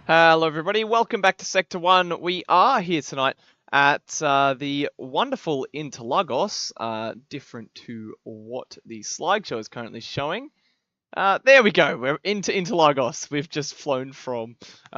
Hello, everybody. Welcome back to Sector 1. We are here tonight at the wonderful Interlagos, different to what the slideshow is currently showing. There we go. We're into Interlagos. We've just flown from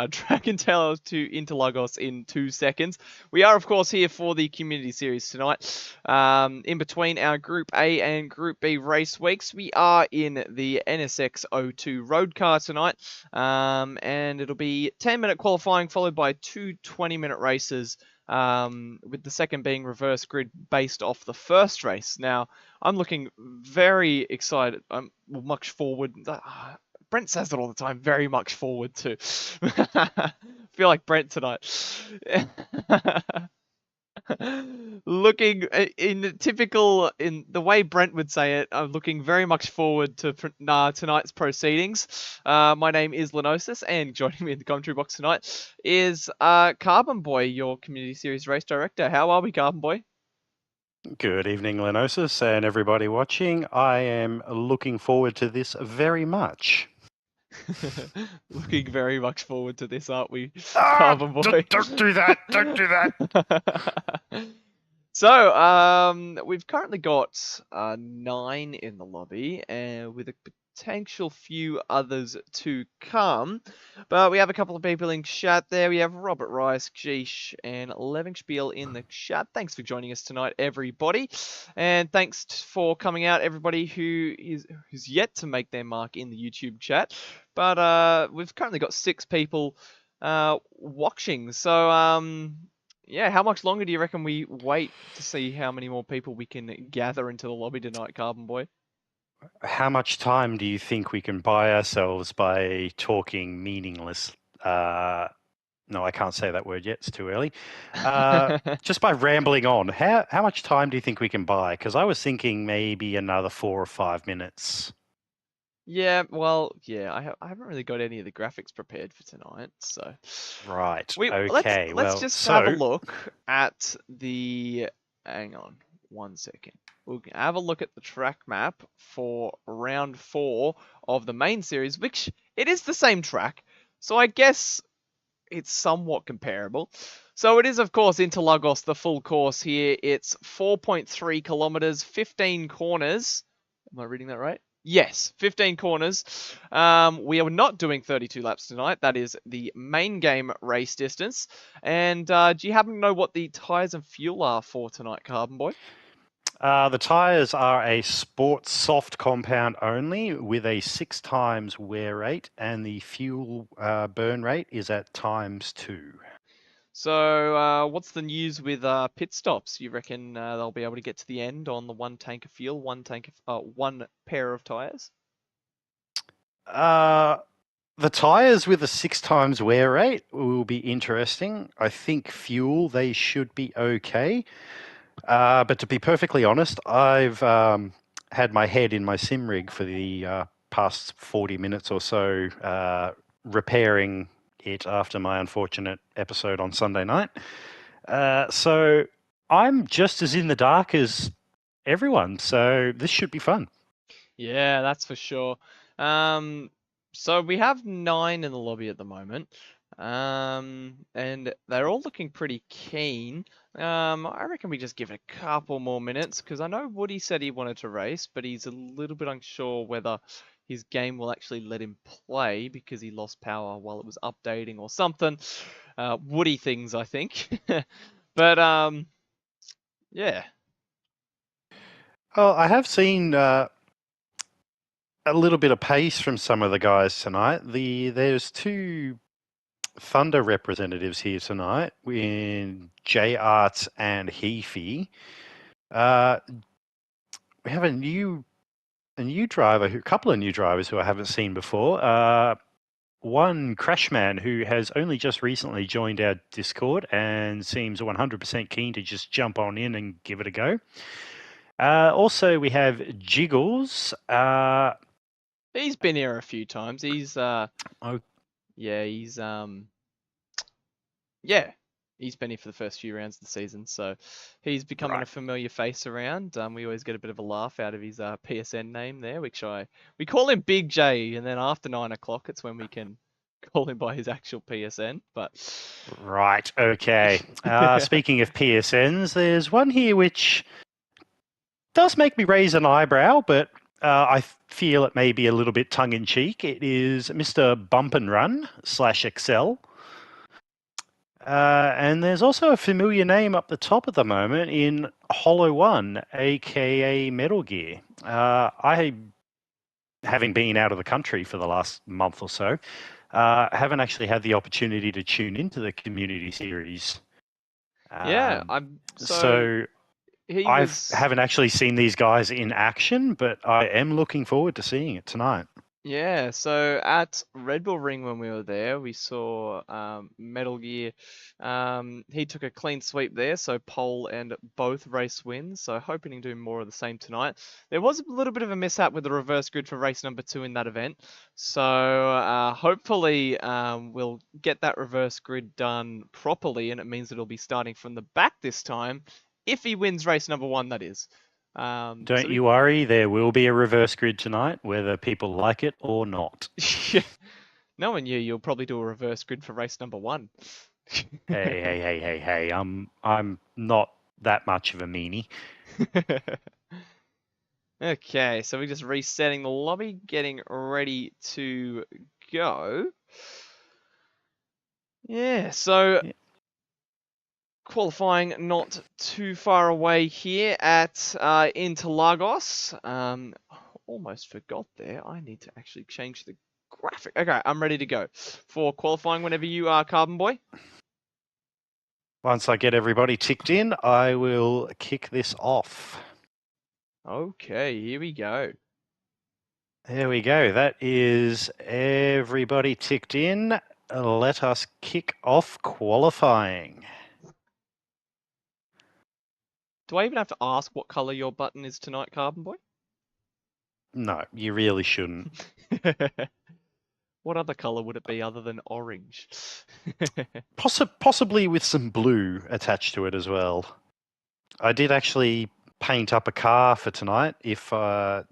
Dragon Tail to Interlagos in 2 seconds. We are, of course, here for the community series tonight. In between our Group A and Group B race weeks, we are in the NSX 02 road car tonight. And it'll be 10-minute qualifying followed by two 20-minute races. With the second being reverse grid based off the first race. Now, I'm looking very excited. I'm much forward. Brent says it all the time. Very much forward to. Feel like Brent tonight. Looking in the way Brent would say it, I'm looking very much forward to tonight's proceedings. My name is Lenosis, and joining me in the commentary box tonight is Carbon Boy, your community series race director. How are we, Carbon Boy? Good evening, Lenosis, and everybody watching. I am looking forward to this very much. Looking very much forward to this, aren't we, Carbon Boy? Don't do that! Don't do that! So, we've currently got 9 in the lobby, and with a potential few others to come. But we have a couple of people in chat there. We have Robert Rice, Geesh, and Levenspiel in the chat. Thanks for joining us tonight, everybody. And thanks for coming out, everybody who's yet to make their mark in the YouTube chat. But we've currently got 6 people watching. So, yeah, how much longer do you reckon we wait to see how many more people we can gather into the lobby tonight, Carbon Boy? How much time do you think we can buy ourselves by talking meaningless? No, I can't say that word yet. It's too early. Just by rambling on, how much time do you think we can buy? Because I was thinking maybe another 4 or 5 minutes. Yeah, well, yeah, I haven't really got any of the graphics prepared for tonight, so Right. let's Okay. let's Well, just have a so look at the. Hang on, 1 second. We'll have a look at the track map for round 4 of the main series, which it is the same track, so I guess it's somewhat comparable. So it is, of course, Interlagos, the full course here. It's 4.3 kilometers, 15 corners. Am I reading that right? Yes, 15 corners. We are not doing 32 laps tonight. That is the main game race distance. And do you happen to know what the tyres and fuel are for tonight, Carbon Boy? the tyres are a sports soft compound only with a 6 times wear rate, and the fuel burn rate is at ×2. So what's the news with pit stops? You reckon they'll be able to get to the end on the 1 tank of fuel, 1 pair of tyres? The tyres with a 6 times wear rate will be interesting. I think fuel, they should be okay. But to be perfectly honest, I've had my head in my sim rig for the past 40 minutes or so, repairing it after my unfortunate episode on Sunday night. So I'm just as in the dark as everyone. So this should be fun. Yeah, that's for sure. So we have 9 in the lobby at the moment. And they're all looking pretty keen. I reckon we just give it a couple more minutes because I know Woody said he wanted to race, but he's a little bit unsure whether his game will actually let him play because he lost power while it was updating or something. Woody things, I think. But yeah. Oh, I have seen a little bit of pace from some of the guys tonight. There's 2 Thunder representatives here tonight in J Arts and Heafy. We have a couple of new drivers who I haven't seen before. One Crashman who has only just recently joined our Discord and seems 100% keen to just jump on in and give it a go. Also, we have Jiggles. He's been here a few times. He's he's been here for the first few rounds of the season, so he's becoming a familiar face around. We always get a bit of a laugh out of his PSN name there, which we call him Big J, and then after 9 o'clock, it's when we can call him by his actual PSN, but Right, okay. Speaking of PSNs, there's one here which does make me raise an eyebrow, but I feel it may be a little bit tongue-in-cheek. It is Mr. Bump and Run / Excel. And there's also a familiar name up the top at the moment in Hollow One, aka Metal Gear. I, having been out of the country for the last month or so, haven't actually had the opportunity to tune into the community series. yeah, So he I was. haven't actually seen these guys in action, but I am looking forward to seeing it tonight. Yeah, so at Red Bull Ring when we were there, we saw Metal Gear. He took a clean sweep there, so pole and both race wins. So hoping to do more of the same tonight. There was a little bit of a mishap with the reverse grid for race number 2 in that event. So hopefully we'll get that reverse grid done properly, and it means it'll be starting from the back this time. If he wins race number 1, that is. Don't you worry, there will be a reverse grid tonight, whether people like it or not. Knowing you'll probably do a reverse grid for race number 1. Hey! I'm not that much of a meanie. Okay, so we're just resetting the lobby, getting ready to go. Yeah, so qualifying not too far away here at Interlagos. Almost forgot there. I need to actually change the graphic. Okay, I'm ready to go for qualifying whenever you are, Carbon Boy. Once I get everybody ticked in, I will kick this off. Okay, here we go. There we go. That is everybody ticked in. Let us kick off qualifying. Do I even have to ask what color your button is tonight, Carbon Boy? No, you really shouldn't. What other color would it be other than orange? Possibly with some blue attached to it as well. I did actually paint up a car for tonight if I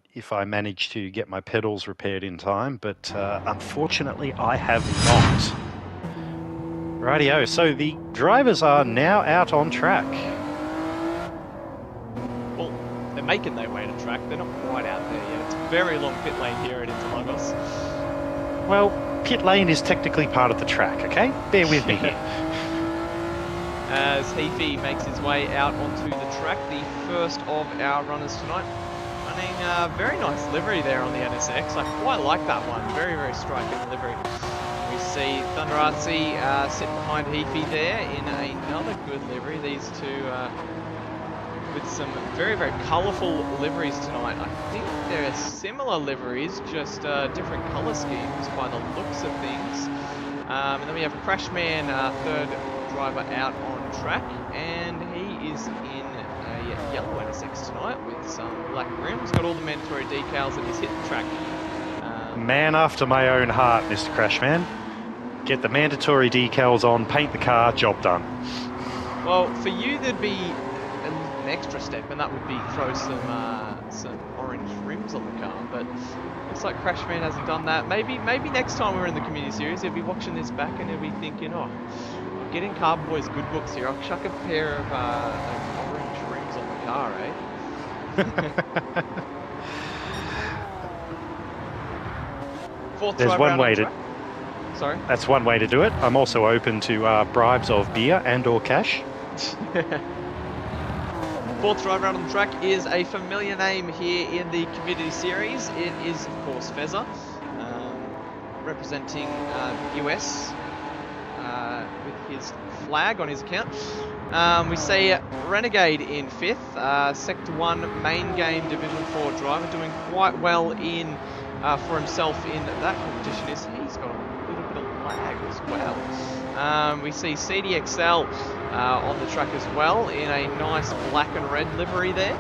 manage to get my pedals repaired in time, but unfortunately I have not. Rightio, so the drivers are now out on track. Well, they're making their way to track. They're not quite out there yet. It's a very long pit lane here at Interlagos. Well, pit lane is technically part of the track, okay? Bear with me here. As Heafy makes his way out onto the track, the first of our runners tonight. Running a very nice livery there on the NSX. I quite like that one. Very, very striking livery. We see Thunderazzi sitting behind Heafy there in another good livery. These two with some very, very colourful liveries tonight. I think they're similar liveries, just different colour schemes by the looks of things. And then we have Crashman, third driver out on track, and he is in a yellow NSX tonight with some black rims. Got all the mandatory decals, and he's hit the track. Man after my own heart, Mr. Crashman. Get the mandatory decals on, paint the car, job done. Well, for you there'd be an extra step, and that would be throw some orange rims on the car, but looks like Crashman hasn't done that. Maybe next time we're in the community series, he'll be watching this back and he'll be thinking, oh, I'll get in Carbon Boy's good books here. I'll chuck a pair of orange rims on the car, eh? Fourth There's drive one round way on to. track. Sorry. That's one way to do it. I'm also open to bribes of beer and/or cash. Fourth drive round on the track is a familiar name here in the community series. It is, of course, Fezza, representing US with his flag on his account. We see Renegade in 5th, Sector 1 main game Division 4 driver, doing quite well in for himself in that competition. He's got a little bit of lag as well. We see CDXL on the track as well in a nice black and red livery there.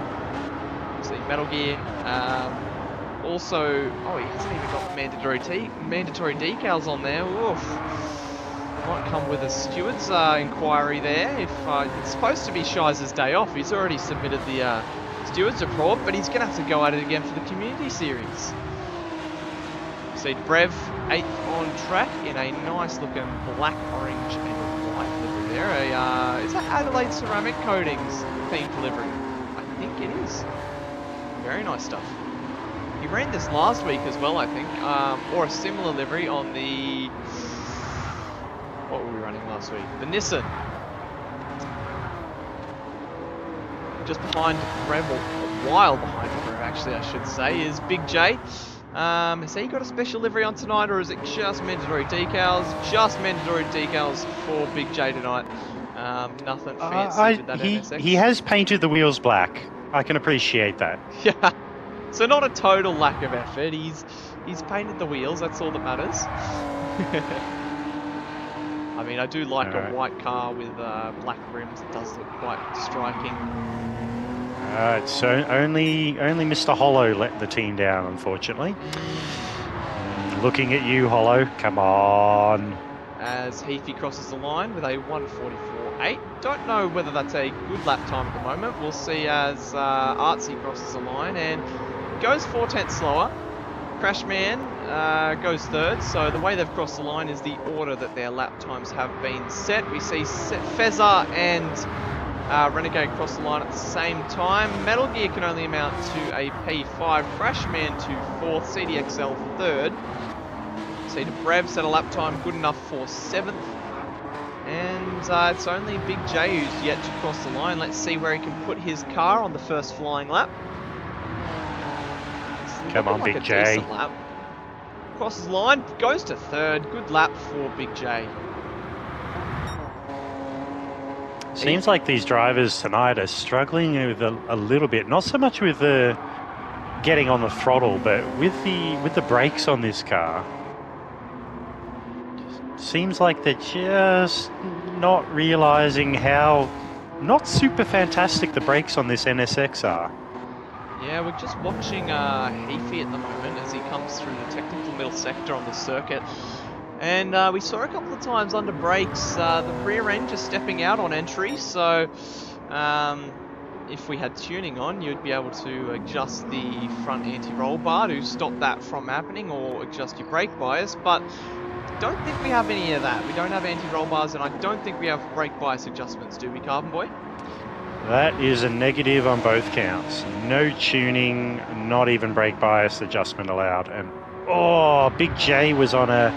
We see Metal Gear. Also, oh, he hasn't even got the mandatory decals on there. Oof. Might come with a steward's inquiry there. If it's supposed to be Shize's day off, he's already submitted the steward's report, but he's going to have to go at it again for the community series. see Brev 8th on track in a nice looking black, orange and white livery there. Is that Adelaide Ceramic Coatings themed livery? I think it is. Very nice stuff. He ran this last week as well, I think, or a similar livery on the... What were we running last week? The Nissan. Just behind Brev, or a while behind Brev actually I should say, is Big J. Has he got a special livery on tonight, or is it just mandatory decals? Just mandatory decals for Big J tonight. Nothing fancy with that NSX. He has painted the wheels black. I can appreciate that. Yeah. So not a total lack of effort. He's painted the wheels. That's all that matters. I mean, I do like a white car with black rims. It does look quite striking. So only Mr. Hollow let the team down, unfortunately. Looking at you, Hollow. Come on. As Heafy crosses the line with a 1:44.8. Don't know whether that's a good lap time at the moment. We'll see as Artsy crosses the line and goes 4/10 slower. Crashman goes third, so the way they've crossed the line is the order that their lap times have been set. We see Fezza and Renegade cross the line at the same time. Metal Gear can only amount to a P5. Crashman to 4th, CDXL 3rd. See the Brev set a lap time good enough for 7th. And it's only Big J who's yet to cross the line. Let's see where he can put his car on the first flying lap. Come on, Big J. Lap. Crosses the line, goes to 3rd. Good lap for Big J. Seems like these drivers tonight are struggling with a little bit. Not so much with the getting on the throttle, but with the brakes on this car. Seems like they're just not realizing how not super fantastic the brakes on this NSX are. Yeah, we're just watching Heafy at the moment as he comes through the technical middle sector on the circuit. And we saw a couple of times under brakes, the rear end just stepping out on entry. So if we had tuning on, you'd be able to adjust the front anti-roll bar to stop that from happening, or adjust your brake bias. But don't think we have any of that. We don't have anti-roll bars, and I don't think we have brake bias adjustments, do we, Carbon Boy? That is a negative on both counts. No tuning, not even brake bias adjustment allowed. And oh, Big J was on a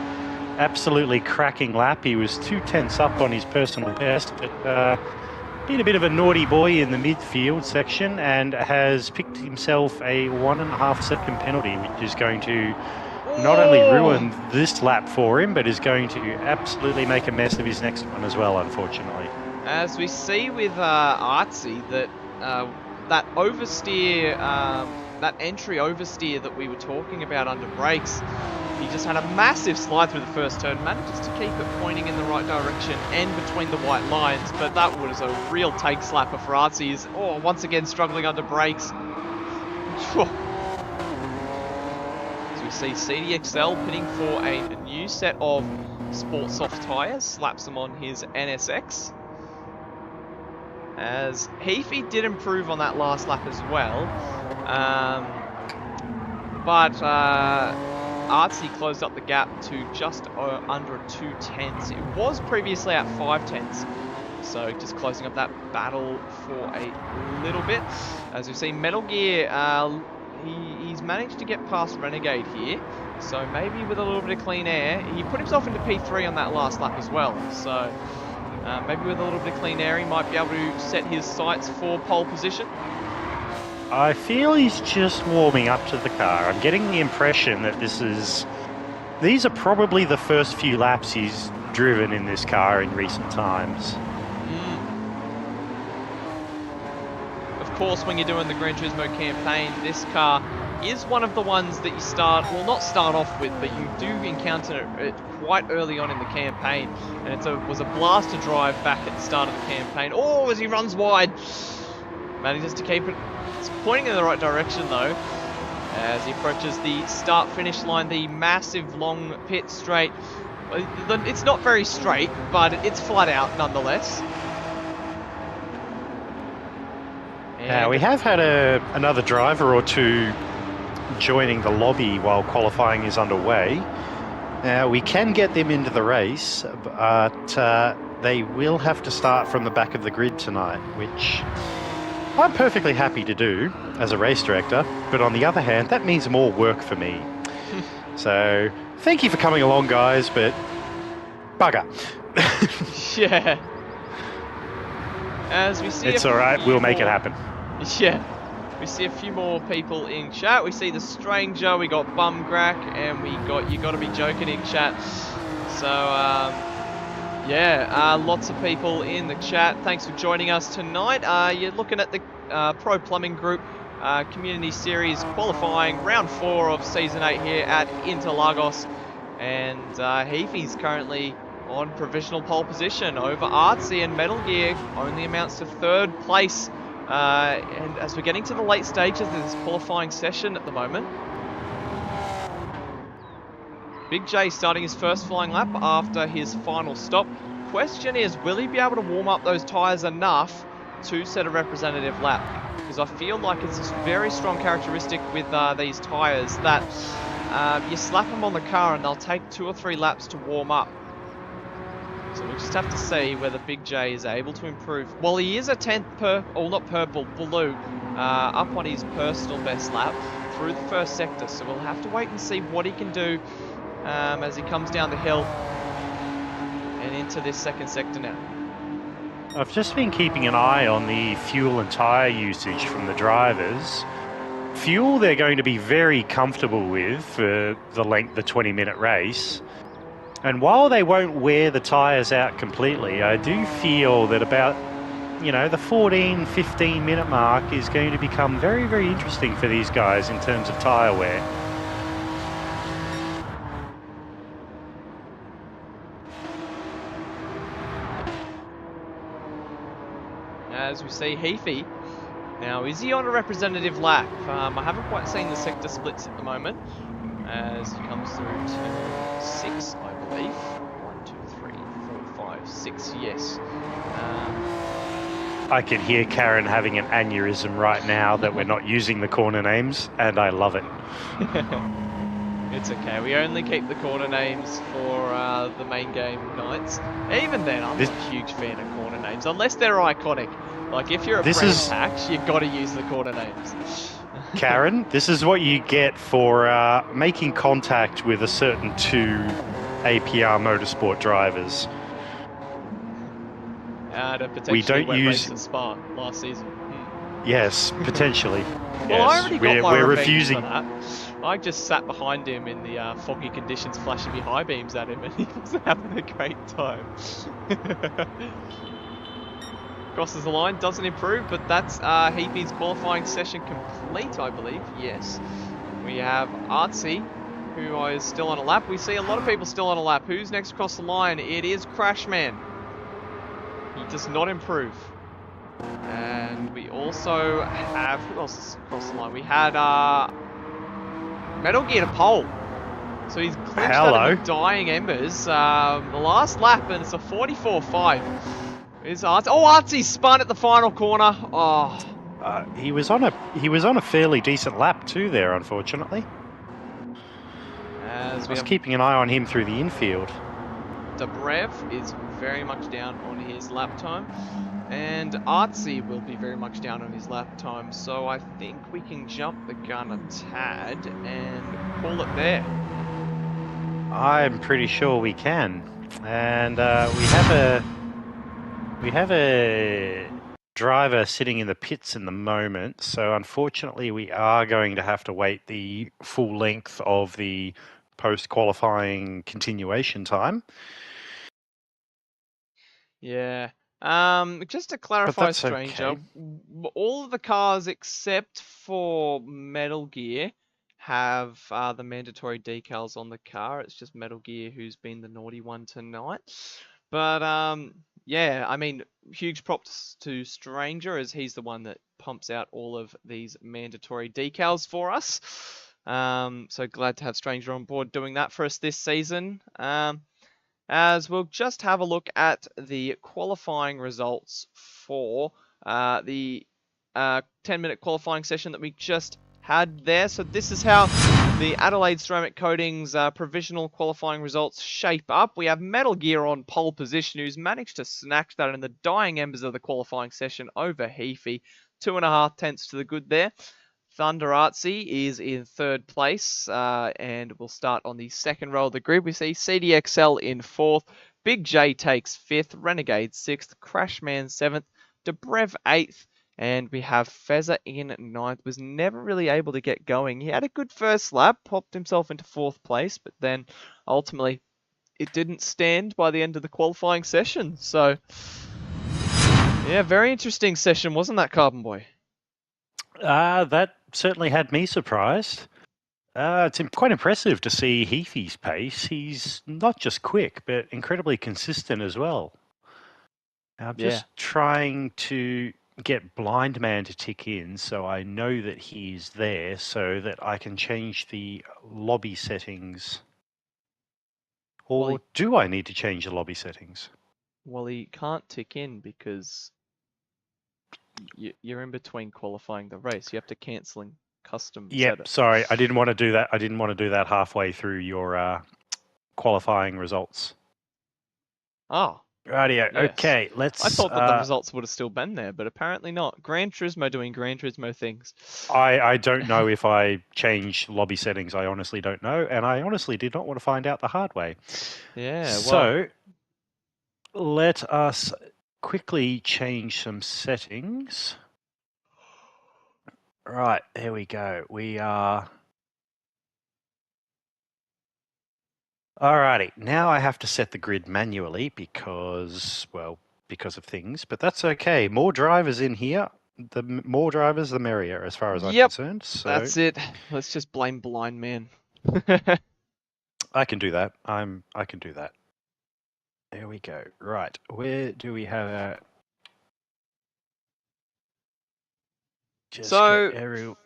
absolutely cracking lap. He was 2/10 up on his personal best, but been a bit of a naughty boy in the midfield section and has picked himself a 1.5 second penalty, which is going to not only ruin this lap for him, but is going to absolutely make a mess of his next one as well, unfortunately. As we see with Artsy, that that oversteer, that entry oversteer that we were talking about under brakes, he just had a massive slide through the first turn, manages to keep it pointing in the right direction and between the white lines, but that was a real take slapper for Artsy. He's once again struggling under brakes. As we see CDXL pitting for a new set of Sport Soft tyres, slaps them on his NSX. As Heafy did improve on that last lap as well, but Artsy closed up the gap to just under 2/10. It was previously at 5/10, so just closing up that battle for a little bit. As we see Metal Gear, he's managed to get past Renegade here, so maybe with a little bit of clean air, he put himself into P3 on that last lap as well, so maybe with a little bit of clean air, he might be able to set his sights for pole position. I feel he's just warming up to the car. I'm getting the impression that these are probably the first few laps he's driven in this car in recent times. Of course, when you're doing the Gran Turismo campaign, this car is one of the ones that you not start off with, but you do encounter it quite early on in the campaign, and it was a blast to drive back at the start of the campaign. Oh, as he runs wide, manages to keep it. It's pointing in the right direction though, as he approaches the start-finish line, the massive long pit straight. It's not very straight, but it's flat out nonetheless. Now, we have had another driver or two joining the lobby while qualifying is underway. We can get them into the race, but they will have to start from the back of the grid tonight, which I'm perfectly happy to do as a race director. But on the other hand, that means more work for me. So thank you for coming along, guys, but bugger. Yeah. As we see, It's all right. We'll make it happen. Yeah. We see a few more people in chat. We see the Stranger, we got Bumgrack, and we got You Gotta Be Joking in chat. So, yeah, lots of people in the chat. Thanks for joining us tonight. You're looking at the Pro Plumbing Group Community Series qualifying, round 4 of Season 8 here at Interlagos. And Heafy's currently on provisional pole position over Artsy, and Metal Gear only amounts to 3rd place. And as we're getting to the late stages of this qualifying session at the moment, Big J starting his first flying lap after his final stop. Question is, will he be able to warm up those tyres enough to set a representative lap? Because I feel like it's a very strong characteristic with these tyres that you slap them on the car and they'll take 2 or 3 laps to warm up. So we'll just have to see whether Big J is able to improve. Well, he is a 10th blue, up on his personal best lap through the first sector. So we'll have to wait and see what he can do as he comes down the hill and into this second sector now. I've just been keeping an eye on the fuel and tyre usage from the drivers. Fuel they're going to be very comfortable with for the 20-minute race. And while they won't wear the tyres out completely, I do feel that about, the 14, 15-minute mark is going to become very, very interesting for these guys in terms of tyre wear. As we see Heafy. Now, is he on a representative lap? I haven't quite seen the sector splits at the moment. As he comes through to 6, I believe. 1, 2, 3, 4, 5, 6, yes. I can hear Karen having an aneurysm right now that we're not using the corner names, and I love it. It's okay, we only keep the corner names for the main game nights. Even then, I'm not a huge fan of corner names, unless they're iconic. Like, if you're a brand pack, you've got to use the corner names. Karen, this is what you get for making contact with a certain 2 APR motorsport drivers. We don't use Spa last season. Yes, potentially. Well, yes. I already got my we're revenge refusing for that. I just sat behind him in the foggy conditions, flashing me high beams at him, and he was having a great time. Crosses the line, doesn't improve, but that's Heafy's qualifying session complete, I believe. Yes. We have Artsy, who is still on a lap. We see a lot of people still on a lap. Who's next across the line? It is Crashman. He does not improve. And we also have... Who else is across the line? We had Metal Gear to pole. So he's clinched out of the dying embers. The last lap, and it's a 44.5. Is Artsy? Oh, Artsy spun at the final corner. Oh. He was on a fairly decent lap too there, unfortunately. I was keeping an eye on him through the infield. Dobrev is very much down on his lap time, and Artsy will be very much down on his lap time. So I think we can jump the gun a tad and call it there. I'm pretty sure we can, and we have a driver sitting in the pits in the moment, so unfortunately we are going to have to wait the full length of the post-qualifying continuation time. Yeah. Just to clarify, Stranger, all of the cars except for Metal Gear have the mandatory decals on the car. It's just Metal Gear who's been the naughty one tonight. But yeah, I mean, huge props to Stranger, as he's the one that pumps out all of these mandatory decals for us. So glad to have Stranger on board doing that for us this season. As we'll just have a look at the qualifying results for the 10-minute qualifying session that we just had there. So this is how the Adelaide Ceramic Coatings provisional qualifying results shape up. We have Metal Gear on pole position, who's managed to snatch that in the dying embers of the qualifying session over Heafy. 2.5 tenths to the good there. Thunder Artsy is in third place, and we'll start on the second row of the grid. We see CDXL in fourth, Big J takes fifth, Renegade sixth, Crashman seventh, Debrev eighth, and we have Fezzer in ninth. Was never really able to get going. He had a good first lap, popped himself into fourth place, but then ultimately it didn't stand by the end of the qualifying session. So, yeah, very interesting session, wasn't that, Carbon Boy? That certainly had me surprised. It's quite impressive to see Heafy's pace. He's not just quick, but incredibly consistent as well. I'm just trying to get Blind Man to tick in so I know that he's there so that I can change the lobby settings. Or do I need to change the lobby settings? Well, he can't tick in because you're in between qualifying the race. You have to cancel and custom set it. Sorry, I didn't want to do that. I didn't want to do that halfway through your qualifying results. Oh. Rightio. Yes. Okay, let's... I thought that the results would have still been there, but apparently not. Gran Turismo doing Gran Turismo things. I don't know if I changed lobby settings. I honestly don't know, and I honestly did not want to find out the hard way. Yeah, so, let us quickly change some settings. Right, there we go. We are... Alrighty, now I have to set the grid manually because, well, because of things, but that's okay. More drivers in here. The more drivers, the merrier, as far as I'm concerned. So that's it. Let's just blame Blind Man. I can do that. I can do that. There we go. Right, where do we have our...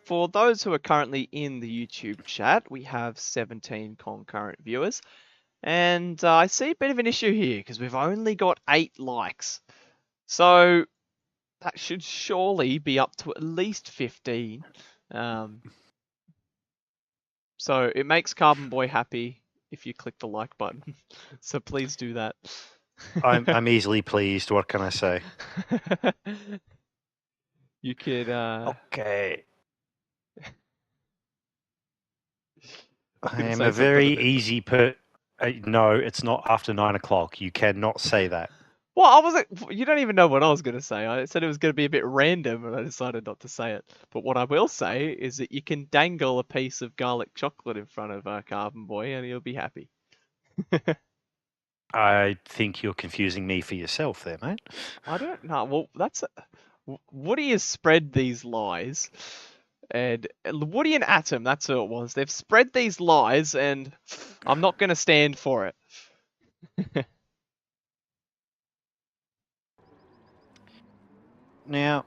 For those who are currently in the YouTube chat, we have 17 concurrent viewers. And I see a bit of an issue here because we've only got 8 likes. So that should surely be up to at least 15. So it makes Carbon Boy happy if you click the like button. So please do that. I'm easily pleased. What can I say? You could... Okay. I am a very easy no, it's not after 9 o'clock. You cannot say that. Well, you don't even know what I was going to say. I said it was going to be a bit random, and I decided not to say it. But what I will say is that you can dangle a piece of garlic chocolate in front of Carbon Boy, and he'll be happy. I think you're confusing me for yourself there, mate. I don't know. Well, Woody has spread these lies. And Woody and Atom, that's who it was. They've spread these lies, and I'm not going to stand for it. Now,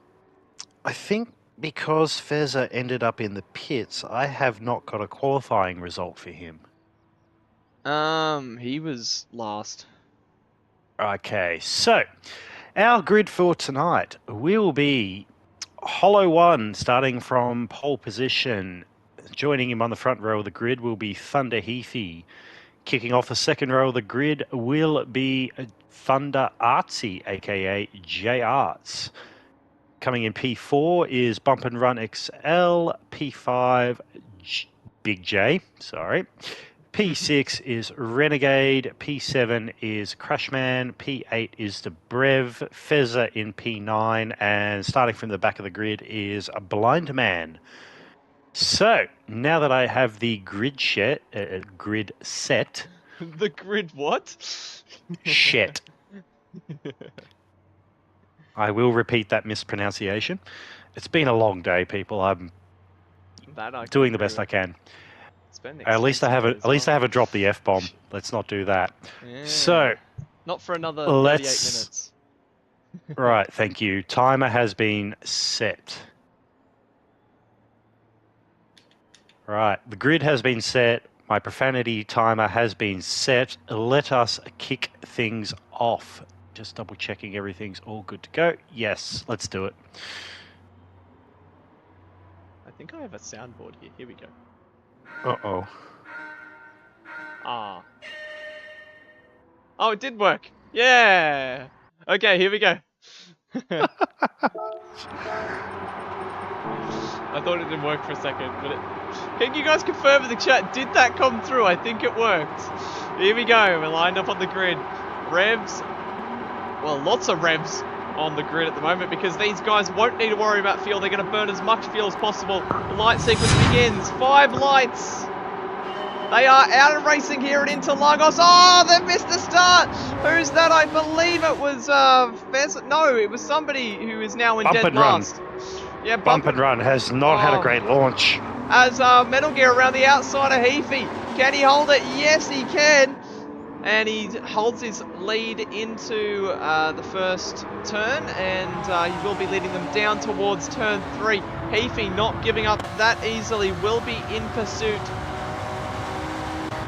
I think because Fezzer ended up in the pits, I have not got a qualifying result for him. He was last. Okay, so our grid for tonight will be Hollow One starting from pole position. Joining him on the front row of the grid will be Thunder Heafy. Kicking off the second row of the grid will be Thunder Artsy, aka J Arts. Coming in P4 is Bump and Run XL, P5 Big J, sorry. P6 is Renegade, P7 is Crashman, P8 is the Brev, Fezzer in P9, and starting from the back of the grid is a Blind Man. So, now that I have the grid set... The grid what? Shit. I will repeat that mispronunciation. It's been a long day, people. I'm doing the best I can. At least I haven't dropped the F-bomb. Let's not do that. Yeah. So, not for another 38 minutes. Right, thank you. Timer has been set. Right, the grid has been set. My profanity timer has been set. Let us kick things off. Just double checking everything's all good to go. Yes, let's do it. think I have a soundboard here. Here we go. Uh-oh. Ah. Oh, it did work. Yeah. Okay, here we go. I thought it didn't work for a second, but can you guys confirm in the chat, did that come through? I think it worked. Here we go, we're lined up on the grid. Revs, well, lots of revs on the grid at the moment because these guys won't need to worry about fuel. They're going to burn as much fuel as possible. The light sequence begins. 5 lights. They are out and racing here at Interlagos. Oh, they missed the start. Who's that? I believe it was Fez. No, it was somebody who is now in Bump dead and run. last. Yeah, Bump and run has not had a great launch. As Metal Gear around the outside of Heafy. Can he hold it? Yes, he can. And he holds his lead into the first turn, and he will be leading them down towards turn 3. Heafy not giving up that easily, will be in pursuit.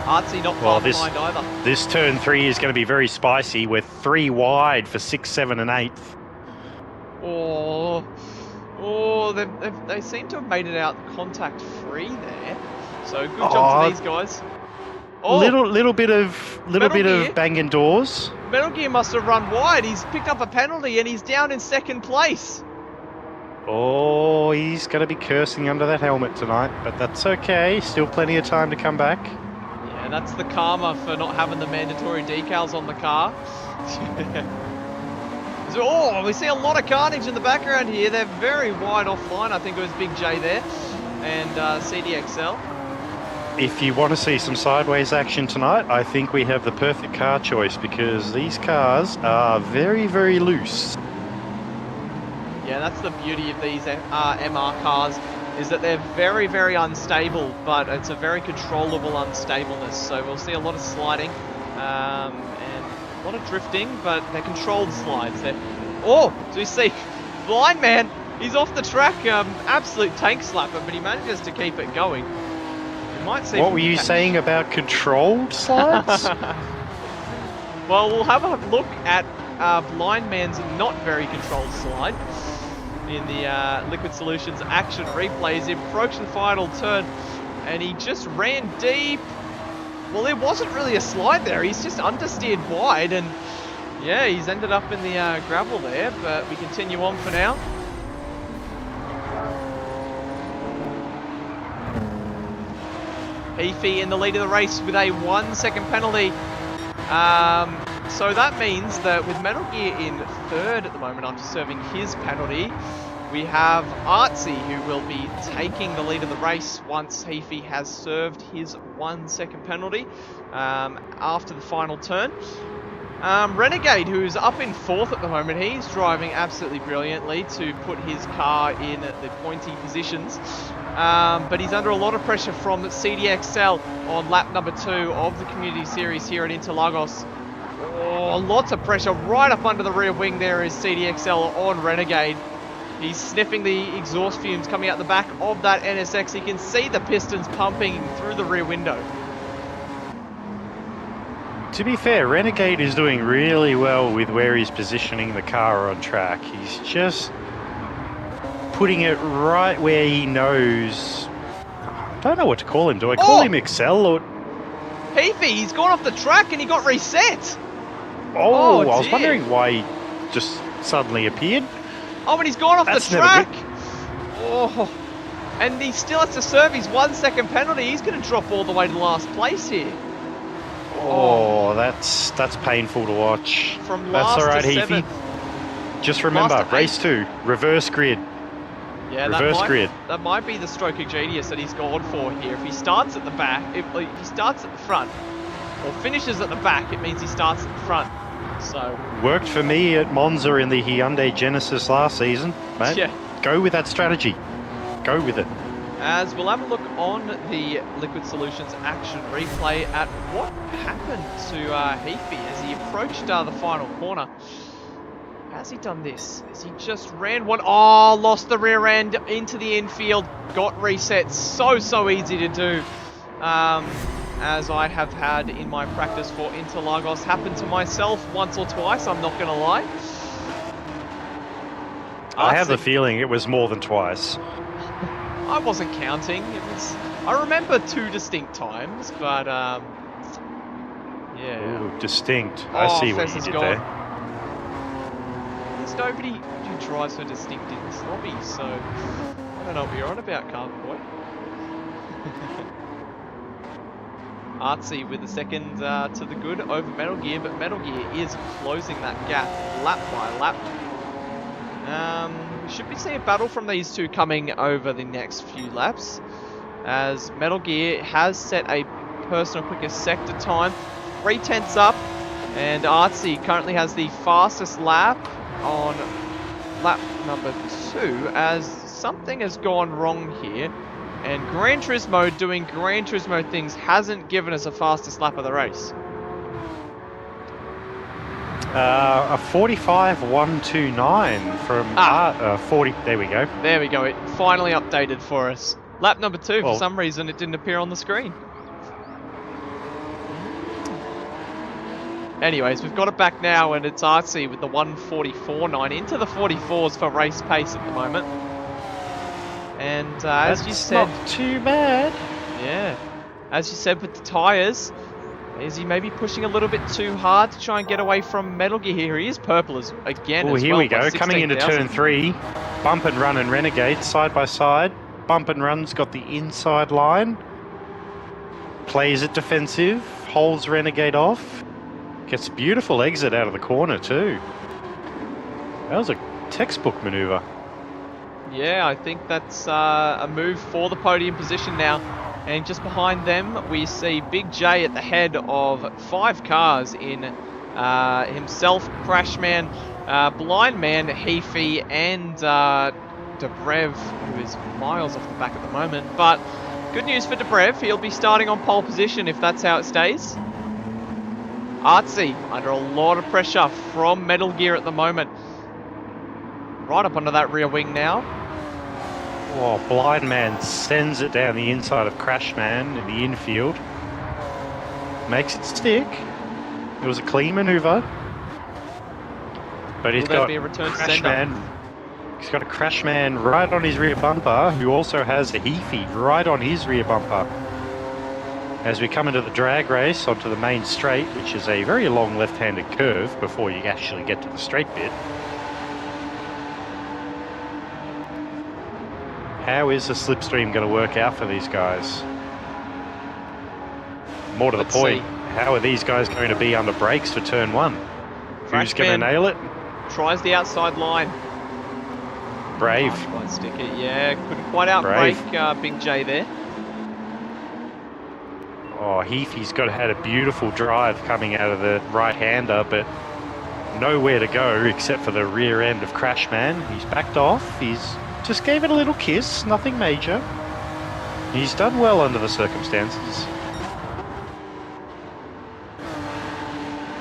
AEDST not far behind either. This turn 3 is going to be very spicy. We're 3 wide for 6, 7, and 8th. Oh, they seem to have made it out contact free there. So good job to these guys. Oh, little bit of banging doors. Metal Gear must have run wide. He's picked up a penalty and he's down in 2nd place. Oh, he's going to be cursing under that helmet tonight, but that's okay. Still plenty of time to come back. Yeah, that's the karma for not having the mandatory decals on the car. Oh, we see a lot of carnage in the background here. They're very wide offline. I think it was Big J there and CDXL. If you want to see some sideways action tonight, I think we have the perfect car choice because these cars are very, very loose. Yeah, that's the beauty of these MR cars, is that they're very, very unstable, but it's a very controllable unstableness. So we'll see a lot of sliding and a lot of drifting, but they're controlled slides. Oh, so you see, Blind Man, he's off the track, absolute tank slapper, but he manages to keep it going. You might see. What were you saying about controlled slides? Well, we'll have a look at Blind Man's not very controlled slide in the Liquid Solutions action replays. He approached the final turn, and he just ran deep. Well, there wasn't really a slide there. He's just understeered wide, and yeah, he's ended up in the gravel there, but we continue on for now. Heafy in the lead of the race with a 1-second penalty. So that means that with Metal Gear in 3rd at the moment after serving his penalty, we have AEDST who will be taking the lead of the race once Heafy has served his 1-second penalty after the final turn. Renegade, who's up in 4th at the moment, he's driving absolutely brilliantly to put his car in the pointy positions. But he's under a lot of pressure from CDXL on lap number 2 of the Community Series here at Interlagos. Oh, lots of pressure right up under the rear wing there is CDXL on Renegade. He's sniffing the exhaust fumes coming out the back of that NSX. He can see the pistons pumping through the rear window. To be fair, Renegade is doing really well with where he's positioning the car on track. He's just putting it right where he knows. I don't know what to call him. Do I call him Excel or... Heafy, he's gone off the track and he got reset. Oh, I was wondering why he just suddenly appeared. Oh, but he's gone off the track. Oh, and he still has to serve his 1-second penalty. He's going to drop all the way to last place here. Oh, that's painful to watch. From last that's all right, to Heafy. 7th. Just remember, race 2, reverse grid. Yeah, that might be the stroke of genius that he's gone for here. If he starts at the back, if he starts at the front, or finishes at the back, it means he starts at the front. So worked for me at Monza in the Hyundai Genesis last season, mate. Yeah. Go with that strategy. Go with it. As we'll have a look on the Liquid Solutions action replay at what happened to Heafy as he approached the final corner. Has he done this? Has he just ran one? Oh, lost the rear end into the infield. Got reset. So easy to do. As I have had in my practice for Interlagos. Happened to myself once or twice, I'm not going to lie. I have the feeling it was more than twice. I wasn't counting. It was. I remember 2 distinct times, but yeah. Ooh, distinct. I Oh, see what Fez you is did gone. there. There's nobody who drives so distinct in this lobby, so I don't know what you're on about, Carbon Boy. Artsy with a second to the good over Metal Gear, but Metal Gear is closing that gap lap by lap. We should be seeing a battle from these two coming over the next few laps, as Metal Gear has set a personal quickest sector time, 3/10 up, and Artsy currently has the fastest lap on lap number 2, as something has gone wrong here. And Gran Turismo doing Gran Turismo things hasn't given us a fastest lap of the race. A 45.129 from 40. There we go. There we go. It finally updated for us. Lap number 2, Well, for some reason, it didn't appear on the screen. Anyways, we've got it back now, and it's RC with the 144.9 into the 44s for race pace at the moment. And as you said, not too bad. Yeah, as you said with the tyres, is he maybe pushing a little bit too hard to try and get away from Metal Gear here? He is purple again as well. Here we go, by coming into 16,000. turn 3. Bump and run and Renegade side by side. Bump and run's got the inside line. Plays it defensive, holds Renegade off. Gets a beautiful exit out of the corner too. That was a textbook maneuver. Yeah, I think that's a move for the podium position now. And just behind them, we see Big J at the head of 5 cars in himself, Crashman, Blind Man, Heafy, and Dobrev, who is miles off the back at the moment. But good news for Dobrev, he'll be starting on pole position if that's how it stays. Artsy, under a lot of pressure from Metal Gear at the moment. Right up onto that rear wing now. Oh, Blind Man sends it down the inside of Crashman in the infield. Makes it stick. It was a clean maneuver. But he's got Crashman. He's got a Crashman right on his rear bumper, who also has a Heafy right on his rear bumper. As we come into the drag race onto the main straight, which is a very long left-handed curve before you actually get to the straight bit. How is the slipstream going to work out for these guys? More to the point, how are these guys going to be under brakes for turn 1? Who's going to nail it? Tries the outside line. Brave. Quite stick it, yeah. Couldn't quite outbrake Big J there. Oh, Heafy's had a beautiful drive coming out of the right-hander, but nowhere to go except for the rear end of Crashman. He's backed off. He's just gave it a little kiss, nothing major. He's done well under the circumstances.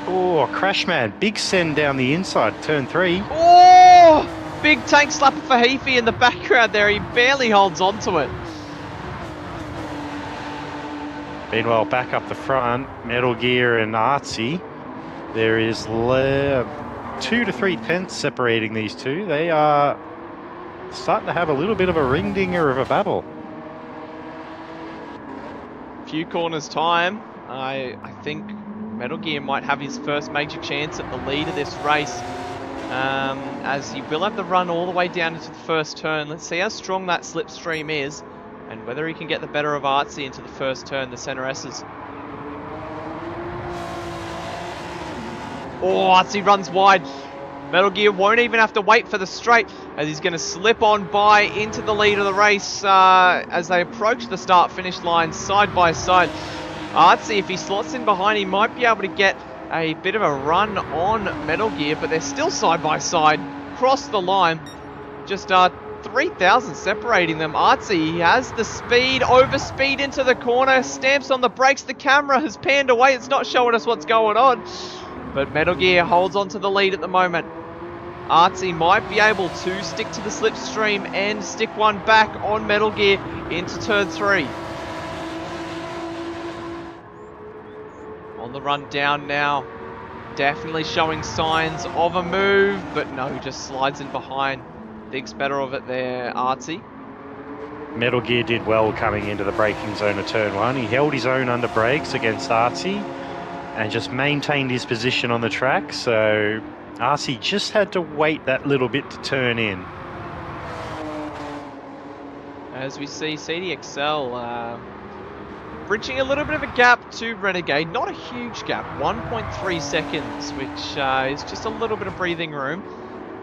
Oh, Crashman, big send down the inside, turn 3. Oh! Big tank slapper for Heafy in the background there. He barely holds on to it. Meanwhile, back up the front, Metal Gear and Artsy. There is 2 to 3 tenths separating these two. They are starting to have a little bit of a ring-dinger of a battle. Few corners time. I think Metal Gear might have his first major chance at the lead of this race, as he will have the run all the way down into the first turn. Let's see how strong that slipstream is and whether he can get the better of Artsy into the first turn, the center S's. Oh, Artsy runs wide. Metal Gear won't even have to wait for the straight, as he's going to slip on by into the lead of the race as they approach the start-finish line side by side. Artsy, if he slots in behind, he might be able to get a bit of a run on Metal Gear, but they're still side by side, cross the line. Just 3,000 separating them. Artsy, he has the speed, overspeed into the corner, stamps on the brakes. The camera has panned away. It's not showing us what's going on. But Metal Gear holds on to the lead at the moment. Artsy might be able to stick to the slipstream and stick one back on Metal Gear into turn 3. On the run down now. Definitely showing signs of a move, but no, just slides in behind. Thinks better of it there, Artsy. Metal Gear did well coming into the braking zone of turn 1. He held his own under brakes against Artsy and just maintained his position on the track. So Artsy just had to wait that little bit to turn in. As we see CDXL bridging a little bit of a gap to Renegade. Not a huge gap, 1.3 seconds, which is just a little bit of breathing room.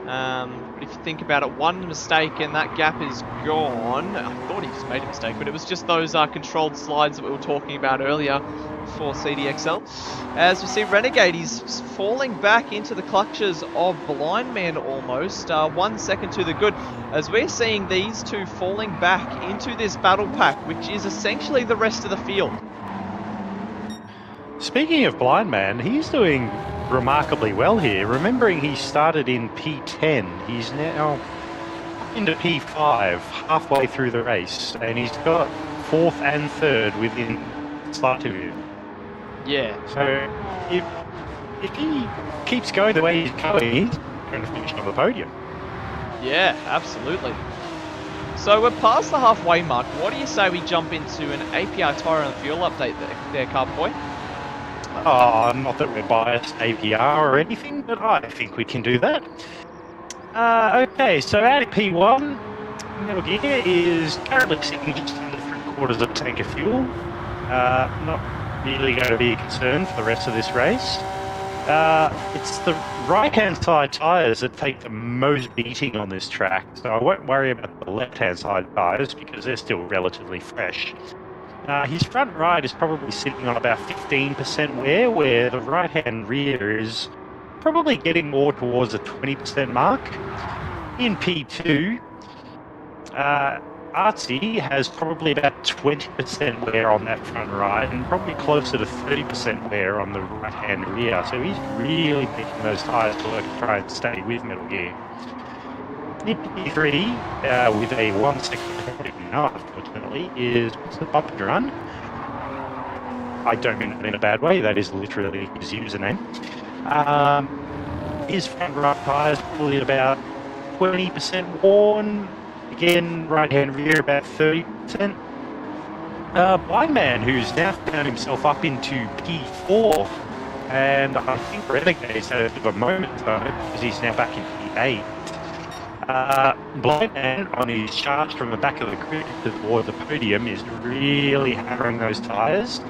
But if you think about it, one mistake and that gap is gone. I thought he just made a mistake, but it was just those controlled slides that we were talking about earlier for CDXL. As we see Renegade, he's falling back into the clutches of Blind Man almost. 1 second to the good, as we're seeing these two falling back into this battle pack, which is essentially the rest of the field. Speaking of Blind Man, he's doing remarkably well here. Remembering he started in P10, he's now into P5, halfway through the race, and he's got 4th and 3rd within sight of him. Yeah. So if he keeps going the way he's going, he's going to finish on the podium. Yeah, absolutely. So we're past the halfway mark. What do you say we jump into an APR tyre and fuel update there, Carb Boy? Oh, not that we're biased APR or anything, but I think we can do that. Okay, so out of P1, Metal Gear is currently sitting just under 3/4 of a tank of fuel. Not really going to be a concern for the rest of this race. It's the right-hand side tyres that take the most beating on this track, so I won't worry about the left-hand side tyres because they're still relatively fresh. His front right is probably sitting on about 15% wear, where the right-hand rear is probably getting more towards the 20% mark. In P2, Artsy has probably about 20% wear on that front right and probably closer to 30% wear on the right-hand rear. So he's really making those tyres work to try and stay with Metal Gear. In P3, with a 1 second podium now, unfortunately, is the Bump and Run. I don't mean that in a bad way, that is literally his username. His front right tyres probably about 20% worn. Again, right-hand rear about 30%. Blind Man, who's now found himself up into P4, and I think Renegade's had a bit of a moment though, because he's now back in P8. Blind Man, on his charge from the back of the grid toward the podium, is really hammering those tyres.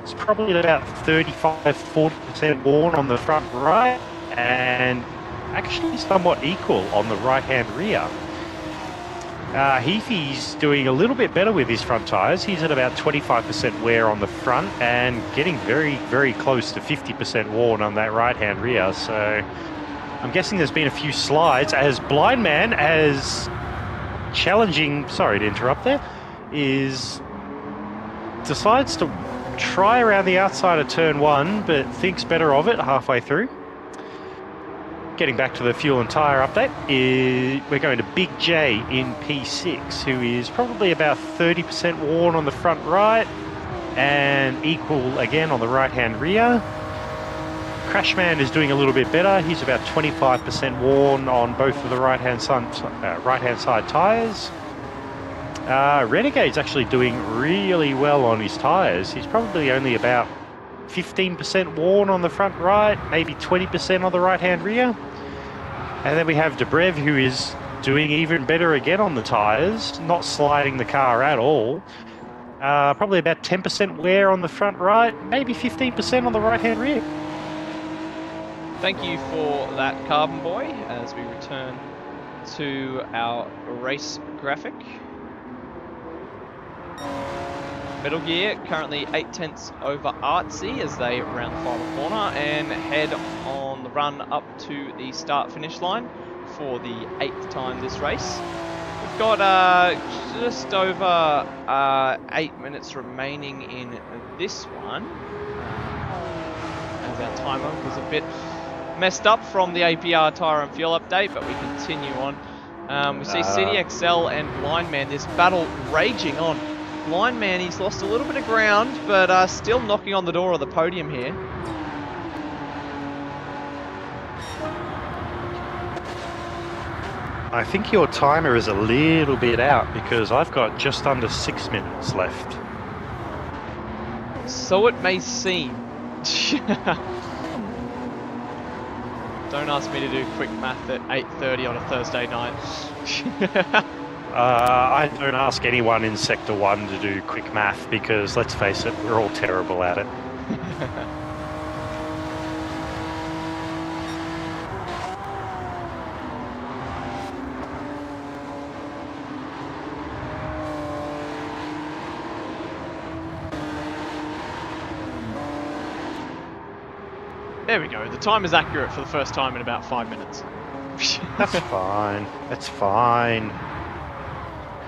It's probably about 35-40% worn on the front right, and actually somewhat equal on the right-hand rear. Heafy's doing a little bit better with his front tyres. He's at about 25% wear on the front and getting very, very close to 50% worn on that right-hand rear. So I'm guessing there's been a few slides as Blind Man, as challenging, sorry to interrupt there, decides to try around the outside of turn 1, but thinks better of it halfway through. Getting back to the fuel and tyre update, we're going to Big J in P6, who is probably about 30% worn on the front right and equal again on the right-hand rear. Crashman is doing a little bit better. He's about 25% worn on both of the right-hand side tyres. Renegade's actually doing really well on his tyres. He's probably only about 15% worn on the front right, maybe 20% on the right-hand rear. And then we have Dobrev, who is doing even better again on the tyres, not sliding the car at all. Probably about 10% wear on the front right, maybe 15% on the right-hand rear. Thank you for that, Carbon Boy, as we return to our race graphic. Metal Gear currently 8/10 over Artsy as they round the final corner and head on the run up to the start-finish line for the 8th time this race. We've got just over 8 minutes remaining in this one, as our timer was a bit messed up from the APR tyre and fuel update, but we continue on. We see CDXL and Blind Man, this battle raging on. Blind Man, he's lost a little bit of ground, but still knocking on the door of the podium here. I think your timer is a little bit out because I've got just under 6 minutes left. So it may seem. Don't ask me to do quick math at 8:30 on a Thursday night. I don't ask anyone in Sector 1 to do quick math because, let's face it, we're all terrible at it. There we go. The time is accurate for the first time in about 5 minutes. That's fine. That's fine.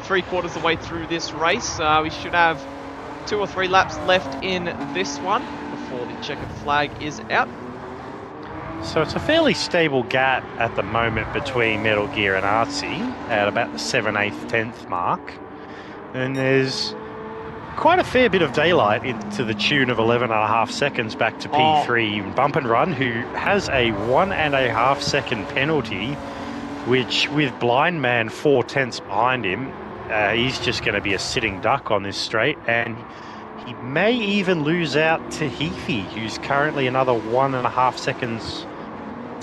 3/4 of the way through this race. We should have 2 or 3 laps left in this one before the checkered flag is out. So it's a fairly stable gap at the moment between Metal Gear and Artsy at about the 7th, 8th, 10th mark. And there's quite a fair bit of daylight into the tune of 11.5 seconds back to P3 Bump and Run, who has a 1.5 second penalty, which with Blind Man 4/10 behind him, he's just going to be a sitting duck on this straight, and he may even lose out to Heathy, who's currently another 1.5 seconds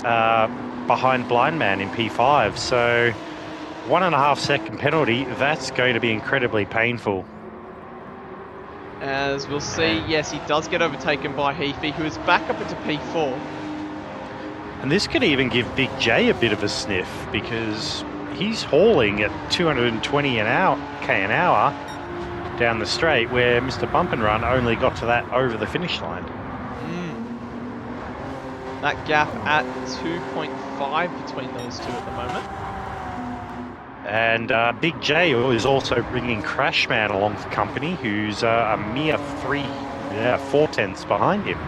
behind Blind Man in P5. So 1.5 second penalty, that's going to be incredibly painful. As we'll see, yes, he does get overtaken by Heafy, who is back up into P4. And this could even give Big J a bit of a sniff because he's hauling at 220 k an hour down the straight, where Mr. Bump and Run only got to that over the finish line. That gap at 2.5 between those two at the moment. And Big J is also bringing Crashman along for company, who's a mere 4/10 behind him.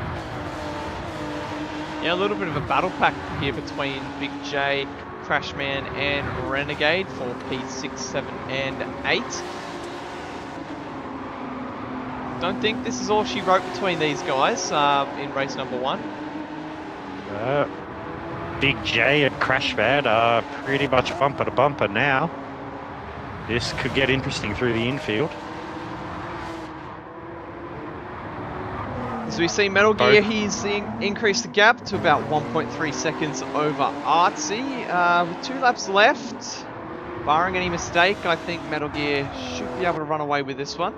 Yeah, a little bit of a battle pack here between Big J, Crashman and Renegade for P6, 7 and 8. Don't think this is all she wrote between these guys in race number 1. Big J and Crashman are pretty much bumper to bumper now. This could get interesting through the infield. As we see Metal Gear, he's increased the gap to about 1.3 seconds over Artsy. With 2 laps left, barring any mistake, I think Metal Gear should be able to run away with this one.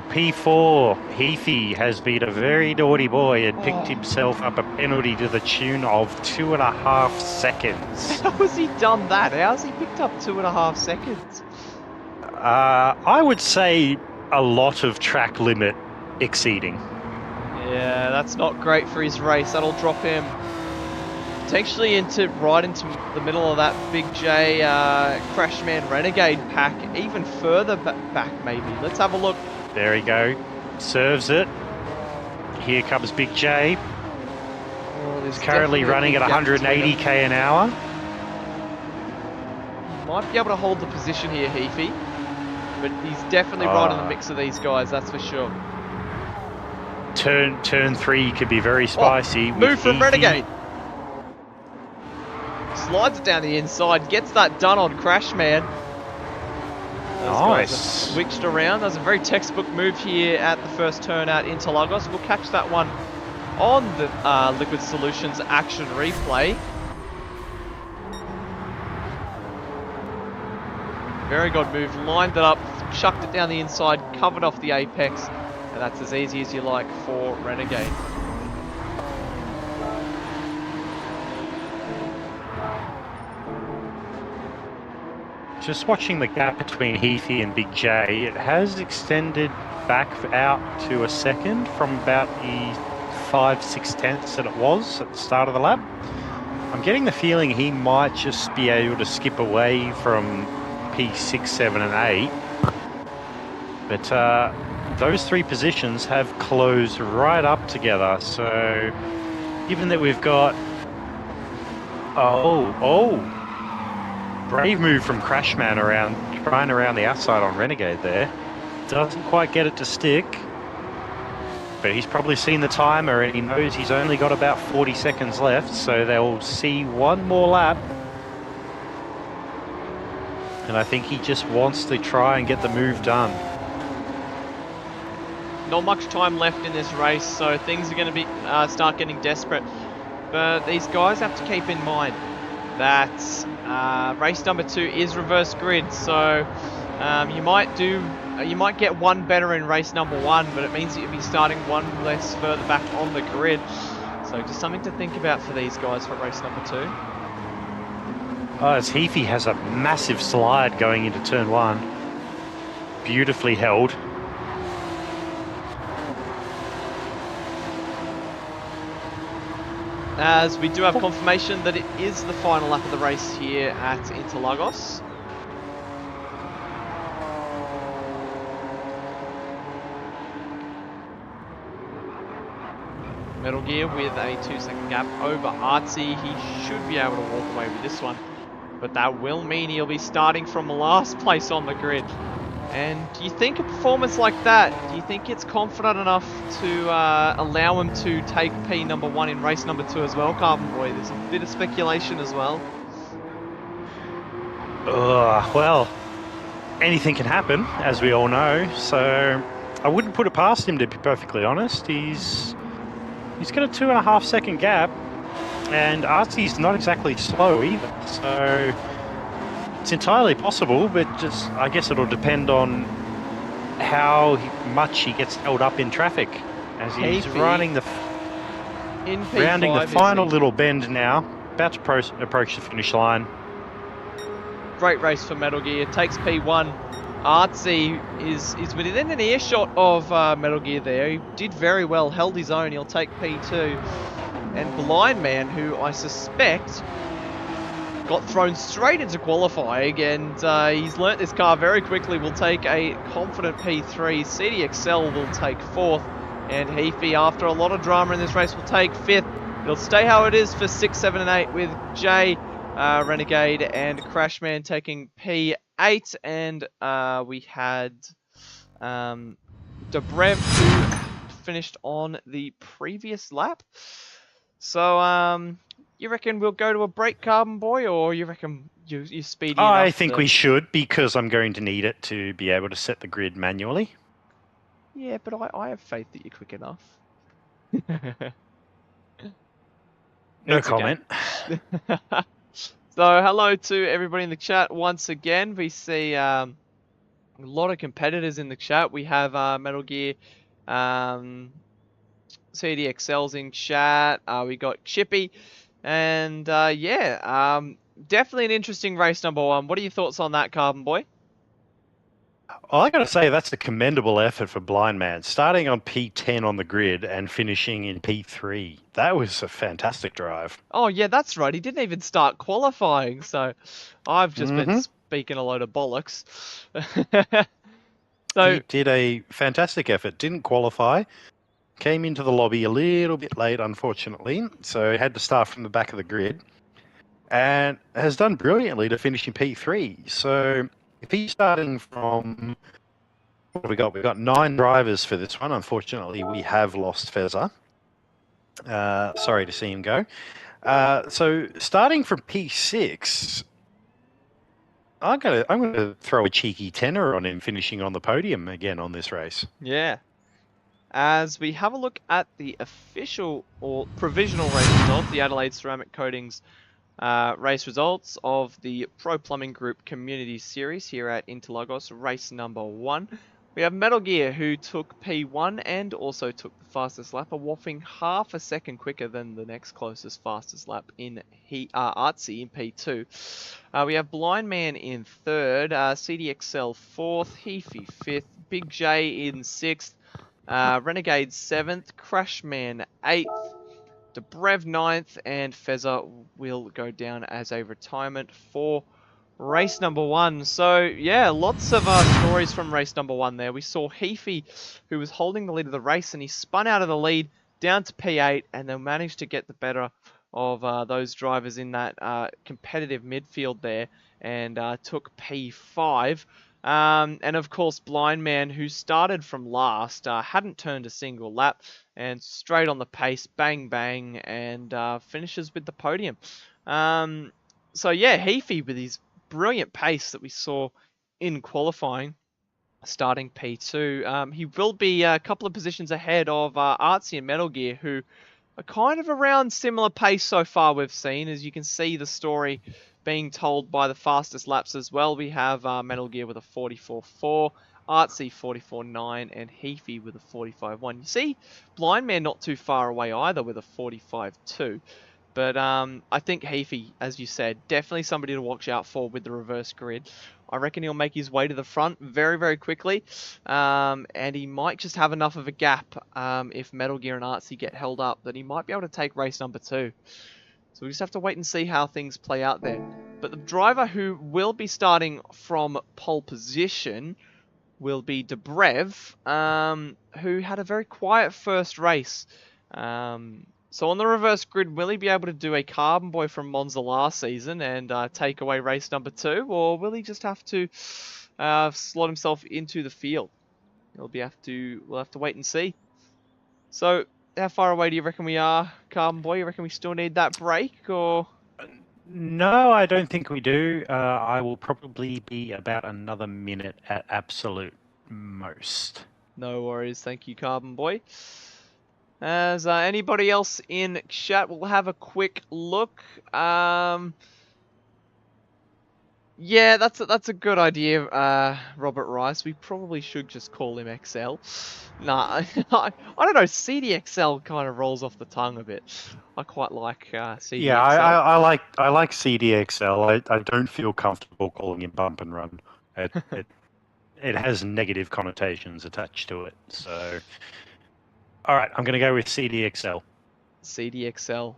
P4. Heathy has been a very naughty boy and picked himself up a penalty to the tune of 2.5 seconds. How has he done that? How's he picked up 2.5 seconds? I would say a lot of track limit exceeding. Yeah, that's not great for his race. That'll drop him potentially right into the middle of that Big J Crashman Renegade pack, even further back maybe. Let's have a look. There we go. Serves it. Here comes Big J. He's currently running at 180 k an hour. Might be able to hold the position here, Heafy. But he's definitely right in the mix of these guys, that's for sure. Turn 3 could be very spicy. Move from Renegade. Slides it down the inside, gets that done on Crashman. Those guys are switched around. That was a very textbook move here at the first turn at Interlagos. We'll catch that one on the Liquid Solutions action replay. Very good move, lined it up, chucked it down the inside, covered off the apex, and that's as easy as you like for Renegade. Just watching the gap between Heathy and Big J, it has extended back out to a second from about the 5/6 that it was at the start of the lap. I'm getting the feeling he might just be able to skip away from P6, 7 and 8. But those 3 positions have closed right up together. So given that we've got... Brave move from Crashman trying around the outside on Renegade there. Doesn't quite get it to stick. But he's probably seen the timer and he knows he's only got about 40 seconds left. So they'll see one more lap And I think he just wants to try and get the move done. Not much time left in this race, so things are going to be start getting desperate. But these guys have to keep in mind that race number 2 is reverse grid, so you might get one better in race number 1, but it means that you'll be starting one less further back on the grid. So just something to think about for these guys for race number 2. Oh, as Heafy has a massive slide going into turn 1. Beautifully held. As we do have confirmation that it is the final lap of the race here at Interlagos. Metal Gear with a 2-second gap over Artsy. He should be able to walk away with this one, but that will mean he'll be starting from last place on the grid. And do you think a performance like that, do you think it's confident enough to allow him to take P number 1 in race number 2 as well, Carbon Boy? There's a bit of speculation as well. Well, anything can happen, as we all know. So I wouldn't put it past him, to be perfectly honest. He's got a 2.5-second gap, and Artsy's not exactly slow either. So it's entirely possible, but just I guess it'll depend on how much he gets held up in traffic as he's rounding the final little bend now, about to approach the finish line. Great race for Metal Gear, takes P1. Artsy is within an earshot of Metal Gear there. He did very well, held his own. He'll take P2. And Blind Man, who I suspect got thrown straight into qualifying, and he's learnt this car very quickly, will take a confident P3. CDXL will take 4th, and Heafy, after a lot of drama in this race, will take 5th. It'll stay how it is for 6, 7, and 8, with Jay, Renegade, and Crashman taking P8, and we had Dobrev, who finished on the previous lap. So, you reckon we'll go to a break, Carbon Boy, or you reckon you're speedy enough? I think we should, because I'm going to need it to be able to set the grid manually. Yeah, but I have faith that you're quick enough. No comment. So, hello to everybody in the chat once again. We see a lot of competitors in the chat. We have Metal Gear, CDXL's in chat. We got Chippy. And yeah, definitely an interesting race number 1. What are your thoughts on that, Carbon Boy? Well, I got to say, that's a commendable effort for Blind Man. Starting on P10 on the grid and finishing in P3. That was a fantastic drive. Oh, yeah, that's right. He didn't even start qualifying. So I've just been speaking a load of bollocks. So he did a fantastic effort. Didn't qualify. Came into the lobby a little bit late, unfortunately. So had to start from the back of the grid. And has done brilliantly to finish in P3. So if he's starting from, what have we got? We've got 9 drivers for this one. Unfortunately, we have lost Fezza. Sorry to see him go. So starting from P6, I'm gonna throw a cheeky tenner on him finishing on the podium again on this race. Yeah. As we have a look at the official or provisional race results, the Adelaide Ceramic Coatings race results of the Pro Plumbing Group Community Series here at Interlagos, race number 1. We have Metal Gear, who took P1 and also took the fastest lap, a whopping half a second quicker than the next closest fastest lap in Artsy in P2. We have Blind Man in 3rd, CDXL 4th, Heafy 5th, Big J in 6th, Renegade 7th, Crashman 8th, Dobrev 9th, and Fezza will go down as a retirement for race number 1. So, yeah, lots of stories from race number 1 there. We saw Heafy, who was holding the lead of the race, and he spun out of the lead down to P8, and then managed to get the better of those drivers in that competitive midfield there, and took P5. And of course, Blind Man, who started from last, hadn't turned a single lap, and straight on the pace, bang bang, and finishes with the podium. So yeah, Heafy with his brilliant pace that we saw in qualifying, starting P2. He will be a couple of positions ahead of Artsy and Metal Gear, who are kind of around similar pace so far we've seen. As you can see the story being told by the fastest laps as well. We have Metal Gear with a 44.4, Artsy 44.9, and Heafy with a 45.1. You see Blind Man not too far away either with a 45.2. But I think Heafy, as you said, definitely somebody to watch out for with the reverse grid. I reckon he'll make his way to the front very, very quickly. And he might just have enough of a gap if Metal Gear and Artsy get held up that he might be able to take race number 2. So we just have to wait and see how things play out there. But the driver who will be starting from pole position will be Dobrev, who had a very quiet first race. So on the reverse grid, will he be able to do a Carbon Boy from Monza last season and take away race number 2? Or will he just have to slot himself into the field? We'll have to wait and see. So how far away do you reckon we are, Carbon Boy? You reckon we still need that break, or? No, I don't think we do. I will probably be about another minute at absolute most. No worries, thank you, Carbon Boy. As anybody else in chat, we'll have a quick look. Yeah, that's a good idea, Robert Rice. We probably should just call him XL. Nah, I don't know. CDXL kind of rolls off the tongue a bit. I quite like CDXL. Yeah, I like CDXL. I don't feel comfortable calling him Bump and Run. It has negative connotations attached to it. So, all right, I'm going to go with CDXL. CDXL.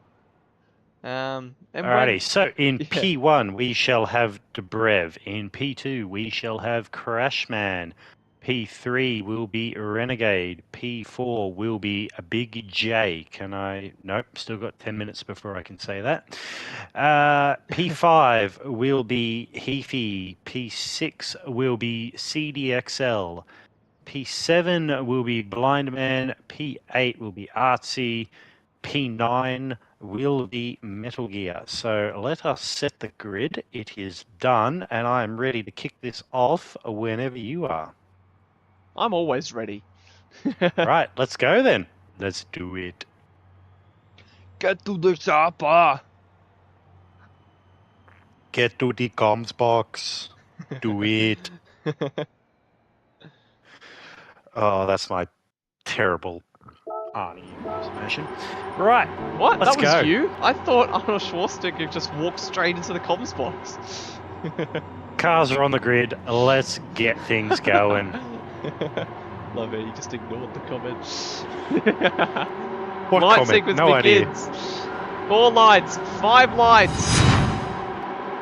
Alrighty, so in P1 we shall have Dobrev. In P2 we shall have Crashman. P3 will be Renegade. P4 will be a Big J. Nope, still got 10 minutes before I can say that. P5 will be Heafy. P6 will be CDXL. P7 will be Blind Man. P8 will be Artsy. P9 will be Metal Gear. So let us set the grid. It is done, and I am ready to kick this off whenever you are. I'm always ready. Right, let's go then. Let's do it. Get to the chopper. Get to the comms box. Do it. Oh, that's my terrible Arnie impersonation. Right. What? Let's that was go. you? I thought Arnold Schwarzenegger just walked straight into the comms box. Cars are on the grid. Let's get things going. Love it. You just ignored the comment. What Light comment? sequence No begins. idea. 4 lights, 5 lights.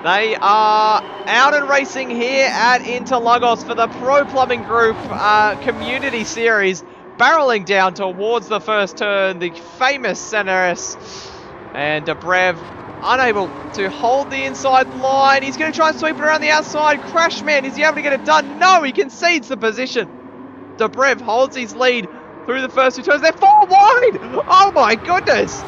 They are out and racing here at Interlagos for the Pro Plumbing Group Community Series. Barreling down towards the first turn, the famous Center-S. And Dobrev unable to hold the inside line. He's going to try and sweep it around the outside. Crashman, is he able to get it done? No, he concedes the position. Dobrev holds his lead through the first 2 turns. They're 4 wide. Oh my goodness.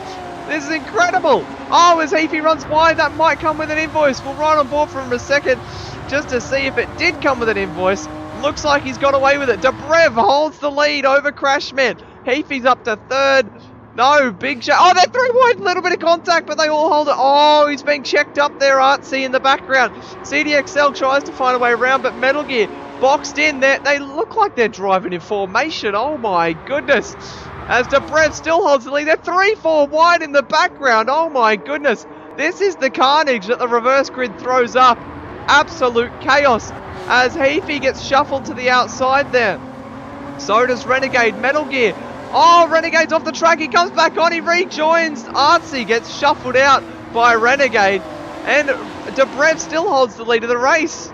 This is incredible. Oh, as Heafy runs wide, that might come with an invoice. We'll ride on board for him a second just to see if it did come with an invoice. Looks like he's got away with it. Dobrev holds the lead over Crashman. Heafy's up to 3rd. No, Big J. Oh, they're 3 wide. A little bit of contact, but they all hold it. Oh, he's being checked up there, Artsy, in the background. CDXL tries to find a way around, but Metal Gear boxed in there. They look like they're driving in formation. Oh, my goodness. As Dobrev still holds the lead. They're 3-4 wide in the background. Oh, my goodness. This is the carnage that the reverse grid throws up. Absolute chaos as Heafy gets shuffled to the outside there. So does Renegade. Metal Gear. Oh, Renegade's off the track. He comes back on. He rejoins. Artsy gets shuffled out by Renegade. And Dobrev still holds the lead of the race.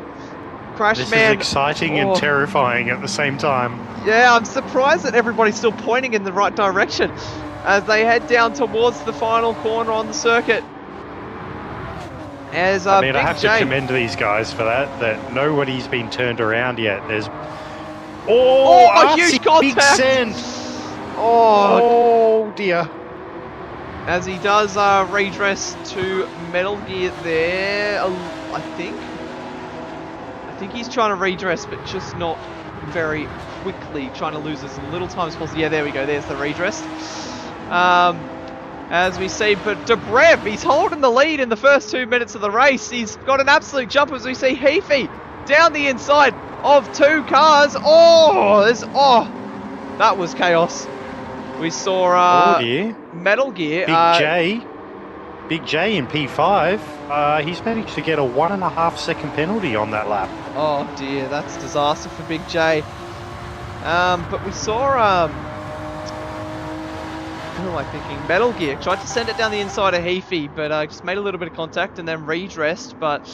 Crashman. This is exciting and terrifying at the same time. Yeah, I'm surprised that everybody's still pointing in the right direction as they head down towards the final corner on the circuit. As, I mean, I have to commend these guys for that nobody's been turned around yet. There's... Oh, a huge contact! Big send! Oh, dear. As he does redress to Metal Gear there, I think. I think he's trying to redress, but just not very quickly. Trying to lose as little time as possible. Yeah, there we go. There's the redress. As we see, but Dobrev, he's holding the lead in the first 2 minutes of the race. He's got an absolute jump as we see Heafy down the inside of 2 cars. Oh, that was chaos. We saw Metal Gear. Big J in P5. He's managed to get a 1.5 second penalty on that lap. Oh dear, that's disaster for Big J. But we saw who am I thinking? Metal Gear tried to send it down the inside of Heafy, but just made a little bit of contact and then redressed. But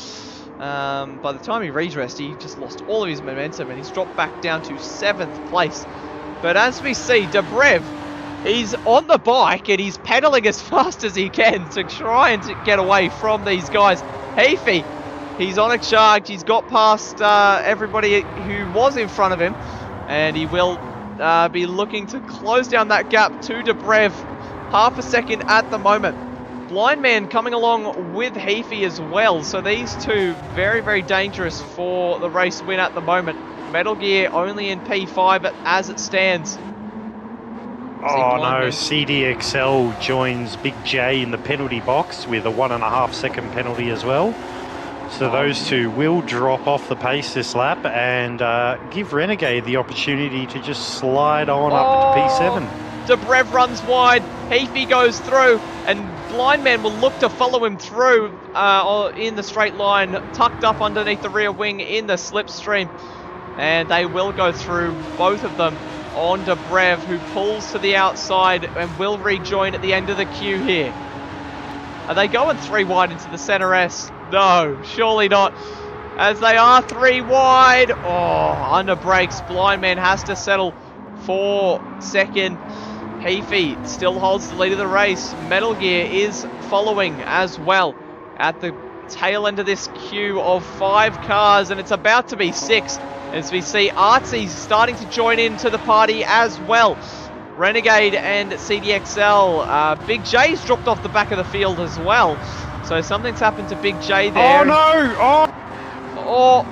by the time he redressed, he just lost all of his momentum and he's dropped back down to 7th place. But as we see, Dobrev, he's on the bike and he's pedaling as fast as he can to try and get away from these guys. Heafy, he's on a charge. He's got past everybody who was in front of him, and he will be looking to close down that gap to Dobrev. Half a second at the moment. Blind Man coming along with Heafy as well. So these two very, very dangerous for the race win at the moment. Metal Gear only in P5 as it stands. Oh no, CDXL joins Big J in the penalty box with a 1.5 second penalty as well. So those two will drop off the pace this lap and give Renegade the opportunity to just slide on up to P7. Dobrev runs wide, Heafy goes through, and Blind Man will look to follow him through in the straight line, tucked up underneath the rear wing in the slipstream. And they will go through, both of them, on Dobrev, who pulls to the outside and will rejoin at the end of the queue here. Are they going 3 wide into the center S? No, surely not. As they are 3 wide. Oh, under brakes. Blind Man has to settle for second. Heafy still holds the lead of the race. Metal Gear is following as well at the tail end of this queue of 5 cars, and it's about to be 6 as we see Artsy starting to join into the party as well. Renegade and CDXL. Big J's dropped off the back of the field as well. So something's happened to Big J there. Oh no! Oh!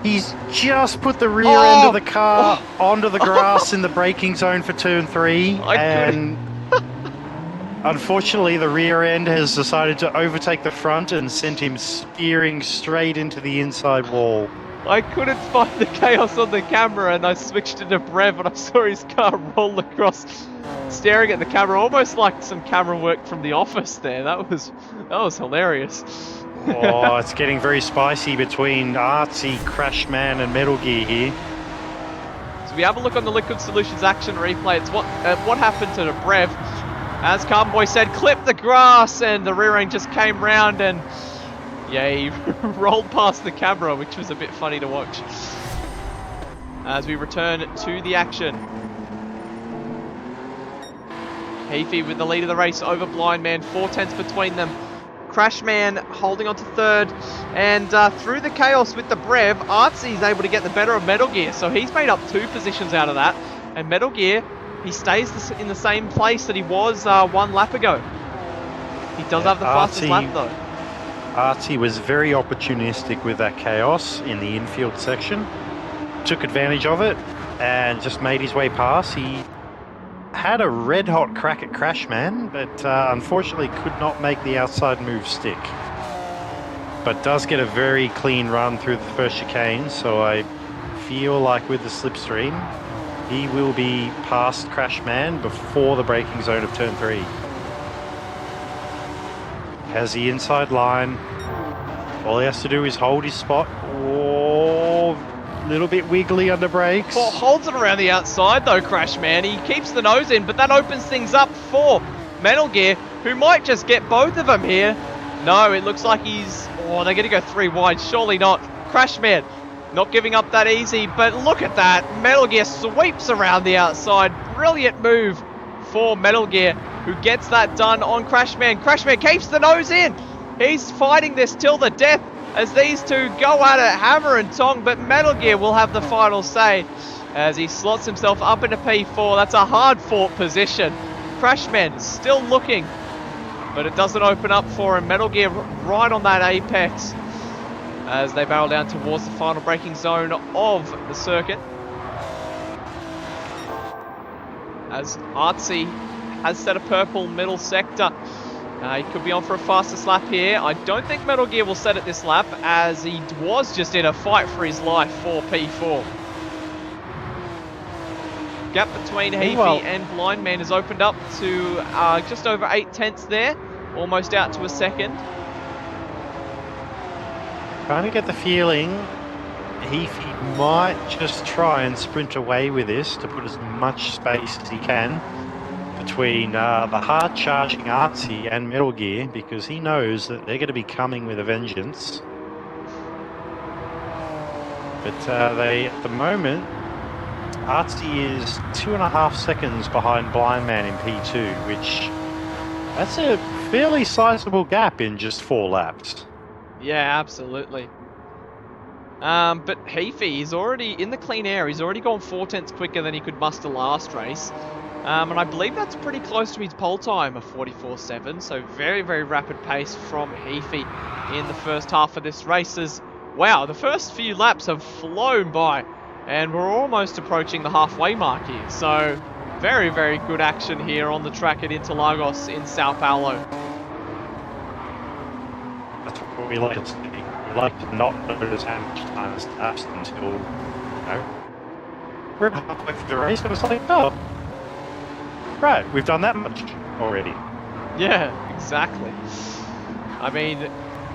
He's just put the rear end of the car onto the grass in the braking zone for turn 3. And unfortunately, the rear end has decided to overtake the front and sent him spearing straight into the inside wall. I couldn't find the chaos on the camera and I switched to Dobrev and I saw his car roll across, staring at the camera, almost like some camera work from The Office there. That was hilarious. Oh, it's getting very spicy between Artsy, Crashman and Metal Gear here. So we have a look on the Liquid Solutions action replay. It's what happened to Dobrev. As Carbon Boy said, clip the grass, and the rear end just came round and yeah, he rolled past the camera, which was a bit funny to watch. As we return to the action. Heafy with the lead of the race over Blind Man, 4 tenths between them. Crashman holding on to 3rd, and through the chaos with Dobrev, Artsy is able to get the better of Metal Gear, so he's made up 2 positions out of that. And Metal Gear, he stays in the same place that he was 1 lap ago. He does have the fastest lap though. Artsy was very opportunistic with that chaos in the infield section. Took advantage of it and just made his way past. He had a red hot crack at Crashman, but unfortunately could not make the outside move stick. But does get a very clean run through the first chicane, so I feel like with the slipstream, he will be past Crashman before the braking zone of turn 3. Has the inside line. All he has to do is hold his spot. Oh, a little bit wiggly under brakes. Well, holds it around the outside though, Crashman. He keeps the nose in, but that opens things up for Metal Gear, who might just get both of them here. No, it looks like he's... Oh, they're going to go 3 wide. Surely not. Crashman not giving up that easy, but look at that. Metal Gear sweeps around the outside. Brilliant move for Metal Gear, who gets that done on Crashman. Crashman keeps the nose in. He's fighting this till the death as these two go at it hammer and tong, but Metal Gear will have the final say as he slots himself up into P4. That's a hard fought position. Crashman still looking, but it doesn't open up for him. Metal Gear right on that apex. as they barrel down towards the final braking zone of the circuit. As Artsy has set a purple middle sector. He could be on for a fastest lap here. I don't think Metal Gear will set it this lap, as he was just in a fight for his life for P4. Gap between Heafy and Blind Man has opened up to just over 8 tenths there. Almost out to a second. Trying to get the feeling Heafy might just try and sprint away with this to put as much space as he can between the hard-charging Artsy and Metal Gear, because he knows that they're going to be coming with a vengeance. But at the moment, Artsy is 2.5 seconds behind Blind Man in P2, which that's a fairly sizable gap in just 4 laps. Yeah, absolutely. But Heafy is already in the clean air. He's already gone 4 tenths quicker than he could muster last race. And I believe that's pretty close to his pole time of 44.7. So very, very rapid pace from Heafy in the first half of this race. Wow, the first few laps have flown by. And we're almost approaching the halfway mark here. So very, very good action here on the track at Interlagos in Sao Paulo. That's what we like to see. We like to not notice how much time has passed until, we're halfway through the race and it's like, oh, right, we've done that much already. Yeah, exactly. I mean,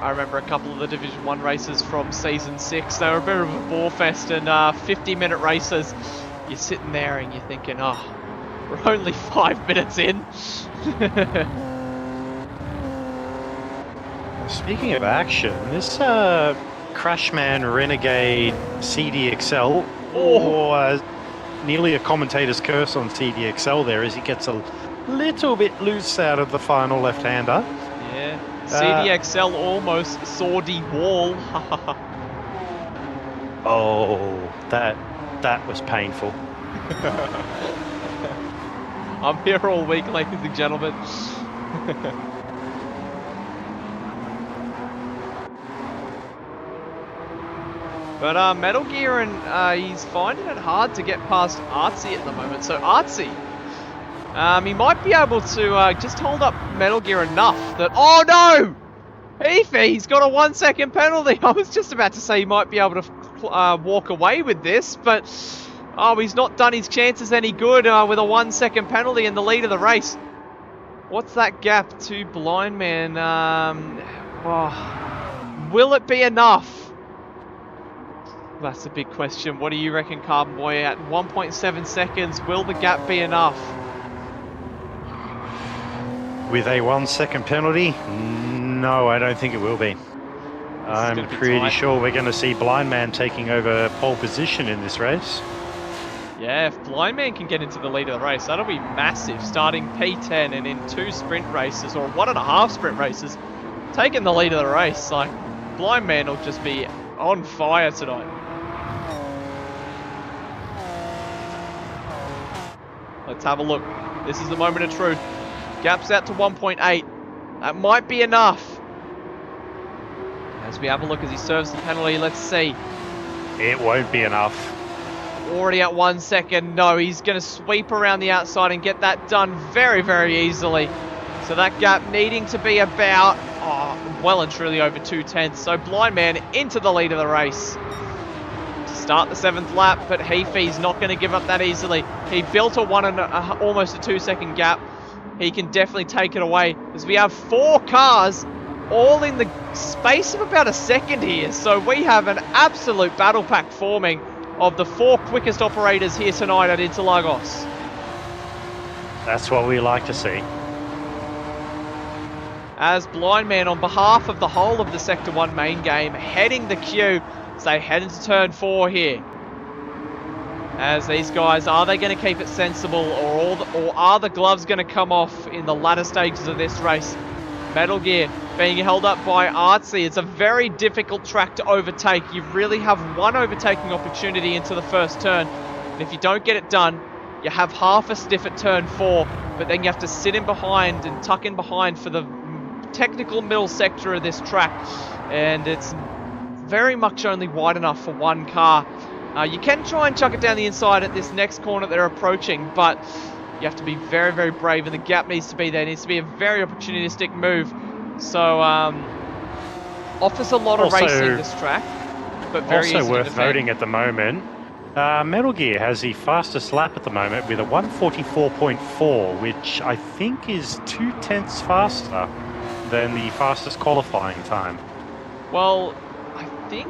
I remember a couple of the Division 1 races from Season 6. They were a bit of a bore fest, and 50-minute races. You're sitting there and you're thinking, oh, we're only 5 minutes in. Speaking of action, this Crashman Renegade CDXL, or nearly a commentator's curse on CDXL there, as he gets a little bit loose out of the final left-hander. Yeah, CDXL almost saw the wall. Oh, that was painful. I'm here all week, ladies and gentlemen. But Metal Gear, and he's finding it hard to get past Artsy at the moment. So Artsy, he might be able to just hold up Metal Gear enough that... Oh no! He's got a 1 second penalty. I was just about to say he might be able to walk away with this, but... Oh, he's not done his chances any good with a 1 second penalty in the lead of the race. What's that gap to Blind Man? Will it be enough? That's a big question. What do you reckon, Carbon Boy? At 1.7 seconds, will the gap be enough? With a 1 second penalty? No, I don't think it will be. I'm pretty sure we're going to see Blind Man taking over pole position in this race. Yeah, if Blind Man can get into the lead of the race, that'll be massive. Starting P10 and in 2 sprint races, or 1.5 sprint races, taking the lead of the race. Like, Blind Man will just be on fire tonight. Let's have a look. This is the moment of truth. Gap's out to 1.8. That might be enough. As we have a look as he serves the penalty, let's see. It won't be enough. Already at 1 second. No, he's going to sweep around the outside and get that done very, very easily. So that gap needing to be about, well and truly over 2 tenths. So Blind Man into the lead of the race. Start the 7th lap, but Heafy's not going to give up that easily. He built a almost a 2 second gap. He can definitely take it away, as we have 4 cars all in the space of about a second here. So we have an absolute battle pack forming of the 4 quickest operators here tonight at Interlagos. That's what we like to see. As Blind Man, on behalf of the whole of the Sector 1 main game, heading the queue. So they head into turn 4 here. As these guys, are they going to keep it sensible, or are the gloves going to come off in the latter stages of this race? Metal Gear being held up by Artsy. It's a very difficult track to overtake. You really have one overtaking opportunity into the first turn. And if you don't get it done, you have half a stiff at turn 4, but then you have to sit in behind and tuck in behind for the technical middle sector of this track. And it's very much only wide enough for one car. You can try and chuck it down the inside at this next corner they're approaching, but you have to be very, very brave, and the gap needs to be there. It needs to be a very opportunistic move. So, offers a lot of racing this track, but very easy to Also worth defend. noting at the moment, Metal Gear has the fastest lap at the moment with a 1:44.4, which I think is 0.2 faster than the fastest qualifying time. Well, I think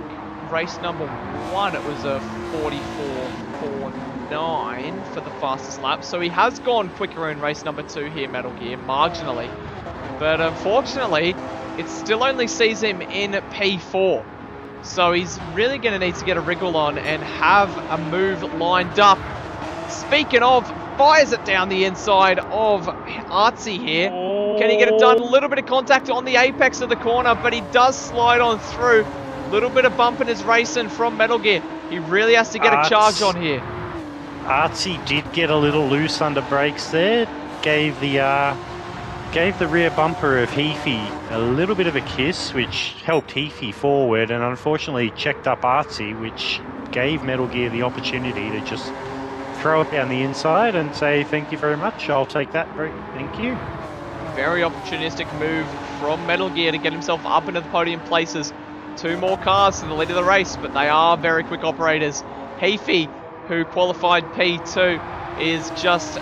race number 1, it was a 44.49 for the fastest lap. So he has gone quicker in race number 2 here, Metal Gear, marginally. But unfortunately, it still only sees him in P4. So he's really going to need to get a wriggle on and have a move lined up. Speaking of, fires it down the inside of Artsy here. Can he get it done? A little bit of contact on the apex of the corner, but he does slide on through. A little bit of bumpiness racing from Metal Gear. He really has to get a charge on here. Artsy did get a little loose under brakes there. Gave the rear bumper of Heafy a little bit of a kiss, which helped Heafy forward, and unfortunately checked up Artsy, which gave Metal Gear the opportunity to just throw it down the inside and say, thank you very much, I'll take that, thank you. Very opportunistic move from Metal Gear to get himself up into the podium places. 2 more cars to the lead of the race, but they are very quick operators. Heafy, who qualified P2, is just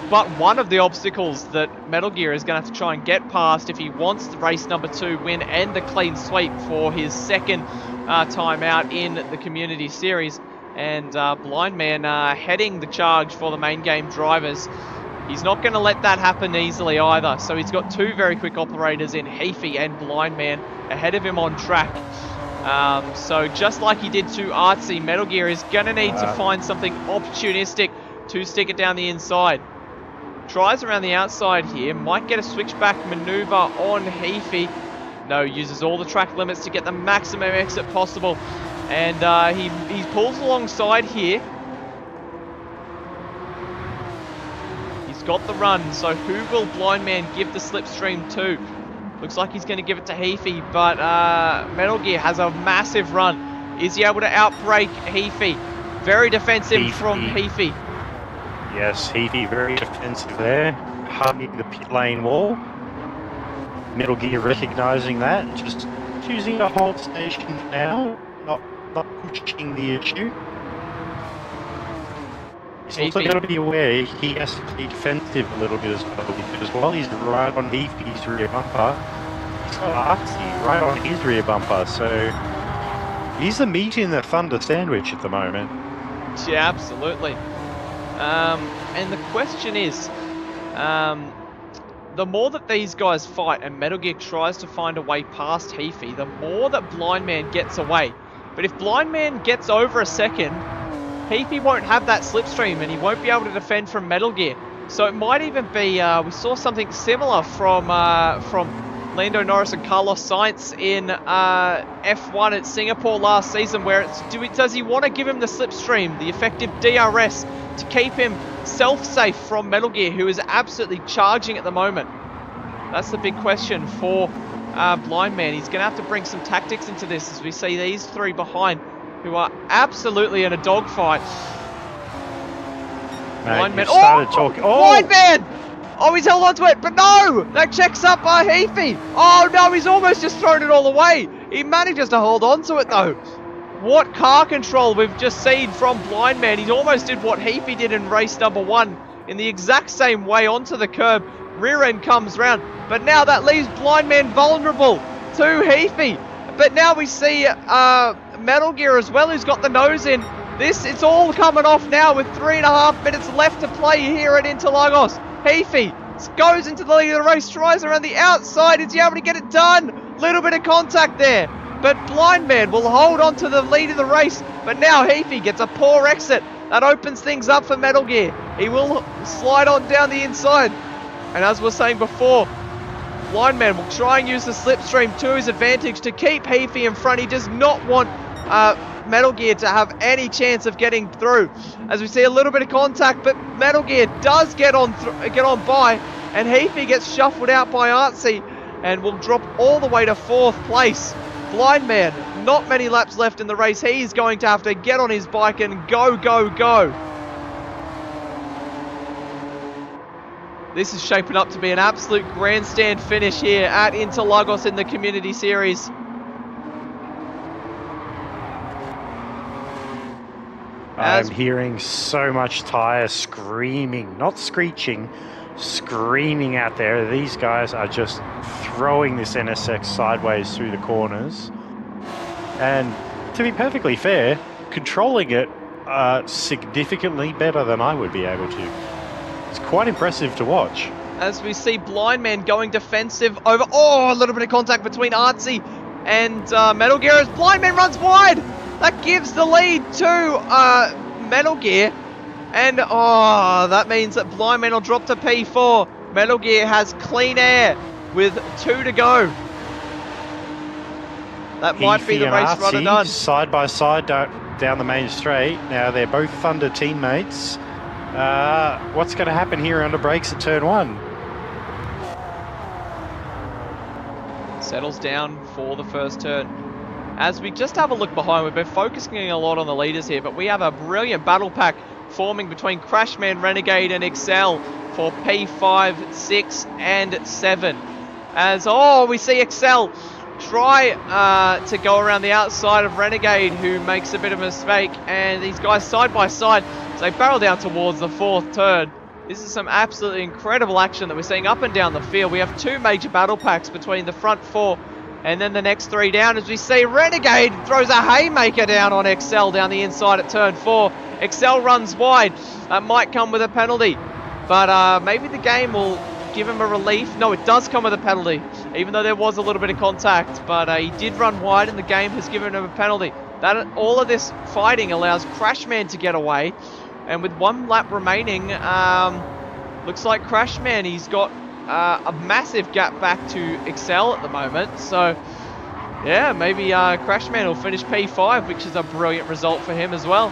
but one of the obstacles that Metal Gear is going to have to try and get past if he wants the race number 2 win and the clean sweep for his second time out in the Community Series. And Blind Man heading the charge for the main game drivers. He's not going to let that happen easily either. So he's got 2 very quick operators in Heafy and Blind Man ahead of him on track. So just like he did to Artsy, Metal Gear is going to need to find something opportunistic to stick it down the inside. Tries around the outside here, might get a switchback maneuver on Heafy. No, uses all the track limits to get the maximum exit possible. And he pulls alongside here. He's got the run, so who will Blind Man give the slipstream to? Looks like he's going to give it to Heafy, but Metal Gear has a massive run. Is he able to outbrake Heafy? Very defensive from Heafy. Yes, Heafy very defensive there, hugging the pit lane wall. Metal Gear recognising that, just choosing a hold station now, not pushing the issue. He's also got to be aware he has to be defensive a little bit as well, because while he's right on Heafy's rear bumper, he's got Artsy right on his rear bumper, so he's the meat in the thunder sandwich at the moment. Yeah, absolutely. And the question is, the more that these guys fight and Metal Gear tries to find a way past Heafy, the more that Blind Man gets away. But if Blind Man gets over a second, Heafy won't have that slipstream and he won't be able to defend from Metal Gear. So it might even be, we saw something similar from Lando Norris and Carlos Sainz in F1 at Singapore last season, where it's, does he want to give him the slipstream, the effective DRS, to keep him self-safe from Metal Gear, who is absolutely charging at the moment? That's the big question for Blind Man. He's going to have to bring some tactics into this, as we see these 3 behind, who are absolutely in a dogfight. Blind Man. Talking. Blind Man! Oh, he's held onto it, but no! That checks up by Heafy. Oh no, he's almost just thrown it all away. He manages to hold on to it though. What car control we've just seen from Blind Man. He almost did what Heafy did in race number 1 in the exact same way onto the curb. Rear end comes round, but now that leaves Blind Man vulnerable to Heafy. But now we see Metal Gear as well, who's got the nose in. It's all coming off now with 3.5 minutes left to play here at Interlagos. Heafy goes into the lead of the race, tries around the outside. Is he able to get it done? Little bit of contact there, but Blind Man will hold on to the lead of the race. But now Heafy gets a poor exit. That opens things up for Metal Gear. He will slide on down the inside. And as we were saying before, Blind Man will try and use the slipstream to his advantage to keep Heafy in front. He does not want Metal Gear to have any chance of getting through. As we see a little bit of contact, but Metal Gear does get on by, and Heafy gets shuffled out by Artsy and will drop all the way to 4th place. Blind Man, not many laps left in the race. He's going to have to get on his bike and go, go, go. This is shaping up to be an absolute grandstand finish here at Interlagos in the Community Series. I'm hearing so much tyre screaming, not screeching, screaming out there. These guys are just throwing this NSX sideways through the corners. And to be perfectly fair, controlling it significantly better than I would be able to. It's quite impressive to watch. As we see Blind Man going defensive over... Oh, a little bit of contact between Artsy and Metal Gear as Blind Man runs wide. That gives the lead to Metal Gear. And, oh, that means that Blind Man will drop to P4. Metal Gear has clean air with 2 to go. That might be the race runner done. Side by side down the main straight. Now, they're both Thunder teammates. What's going to happen here under brakes at turn 1? Settles down for the first turn. As we just have a look behind, we've been focusing a lot on the leaders here, but we have a brilliant battle pack forming between Crashman, Renegade and Excel for P5, 6 and 7. As, oh, we see Excel try to go around the outside of Renegade, who makes a bit of a mistake, and these guys side by side, so they barrel down towards the 4th turn. This is some absolutely incredible action that we're seeing up and down the field. We have 2 major battle packs between the front 4 and then the next 3 down, as we see Renegade throws a haymaker down on Excel down the inside at turn 4. Excel runs wide. That might come with a penalty, but maybe the game will give him a relief. No, it does come with a penalty, even though there was a little bit of contact, but he did run wide and the game has given him a penalty. All of this fighting allows Crashman to get away, and with 1 lap remaining, looks like Crashman, he's got a massive gap back to Excel at the moment. So yeah, maybe Crashman will finish P5, which is a brilliant result for him as well.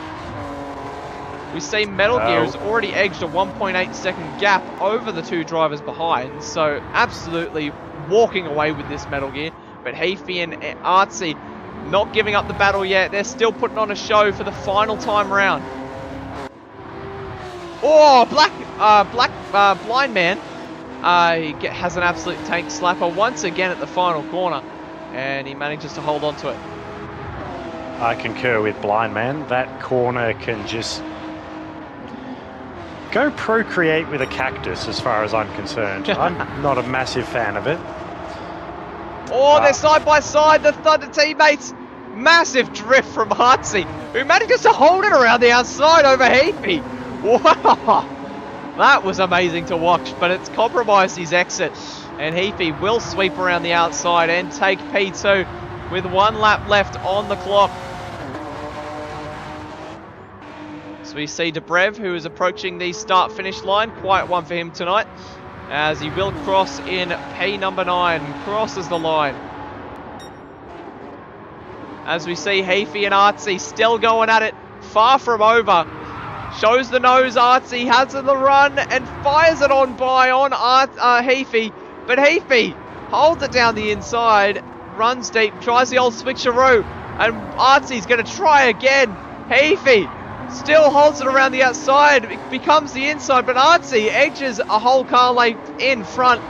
We see Metal Gear has already edged a 1.8 second gap over the 2 drivers behind, so absolutely walking away with this Metal Gear. But Heafy and Artsy not giving up the battle yet. They're still putting on a show for the final time round. Oh, Blind Man. He has an absolute tank slapper once again at the final corner, and he manages to hold on to it. I concur with Blind Man. That corner can just go procreate with a cactus as far as I'm concerned. I'm not a massive fan of it. Oh, they're side by side, the Thunder teammates. Massive drift from Artsy, who manages to hold it around the outside over Heafy. Wow. That was amazing to watch, but it's compromised his exit. And Heafy will sweep around the outside and take P2 with 1 lap left on the clock. So we see Dobrev, who is approaching the start-finish line. Quiet one for him tonight, as he will cross in P number 9. Crosses the line. As we see Heafy and Artsy still going at it. Far from over. Shows the nose, Artsy has the run and fires it on by on Heafy. But Heafy holds it down the inside, runs deep, tries the old switcheroo, and Artsy's going to try again. Heafy still holds it around the outside, it becomes the inside, but Artsy edges a whole car length in front.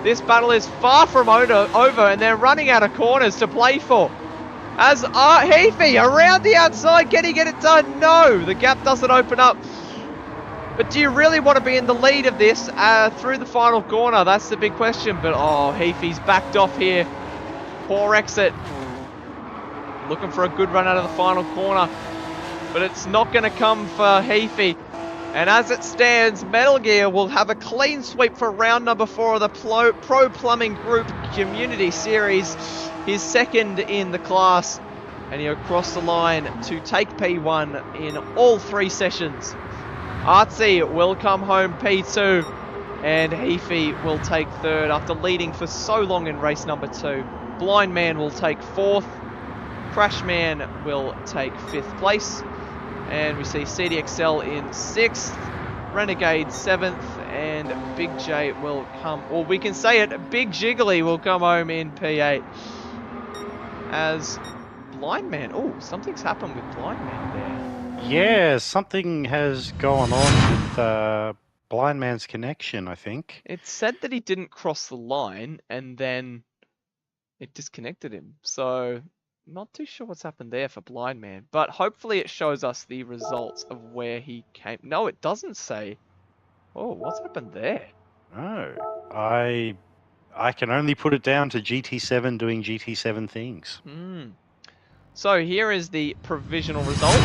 This battle is far from over, and they're running out of corners to play for. As Heafy around the outside, can he get it done? No, the gap doesn't open up. But do you really want to be in the lead of this through the final corner? That's the big question. But oh, Heafy's backed off here. Poor exit. Looking for a good run out of the final corner. But it's not going to come for Heafy. And as it stands, Metal Gear will have a clean sweep for round number 4 of the Pro Plumbing Group Community Series. His second in the class, and he'll cross the line to take P1 in all 3 sessions. Artsy will come home P2, and Heafy will take 3rd after leading for so long in race number 2. Blind Man will take 4th, Crashman will take 5th place, and we see CDXL in 6th, Renegade 7th, and Big J will come, or we can say it, Big Jiggly will come home in P8. As Blind Man, oh, something's happened with Blind Man there. Yeah, something has gone on with Blind Man's connection, I think. It said that he didn't cross the line, and then it disconnected him. So, not too sure what's happened there for Blind Man. But hopefully it shows us the results of where he came. No, it doesn't say. Oh, what's happened there? Oh, I can only put it down to GT7 doing GT7 things. So here is the provisional results.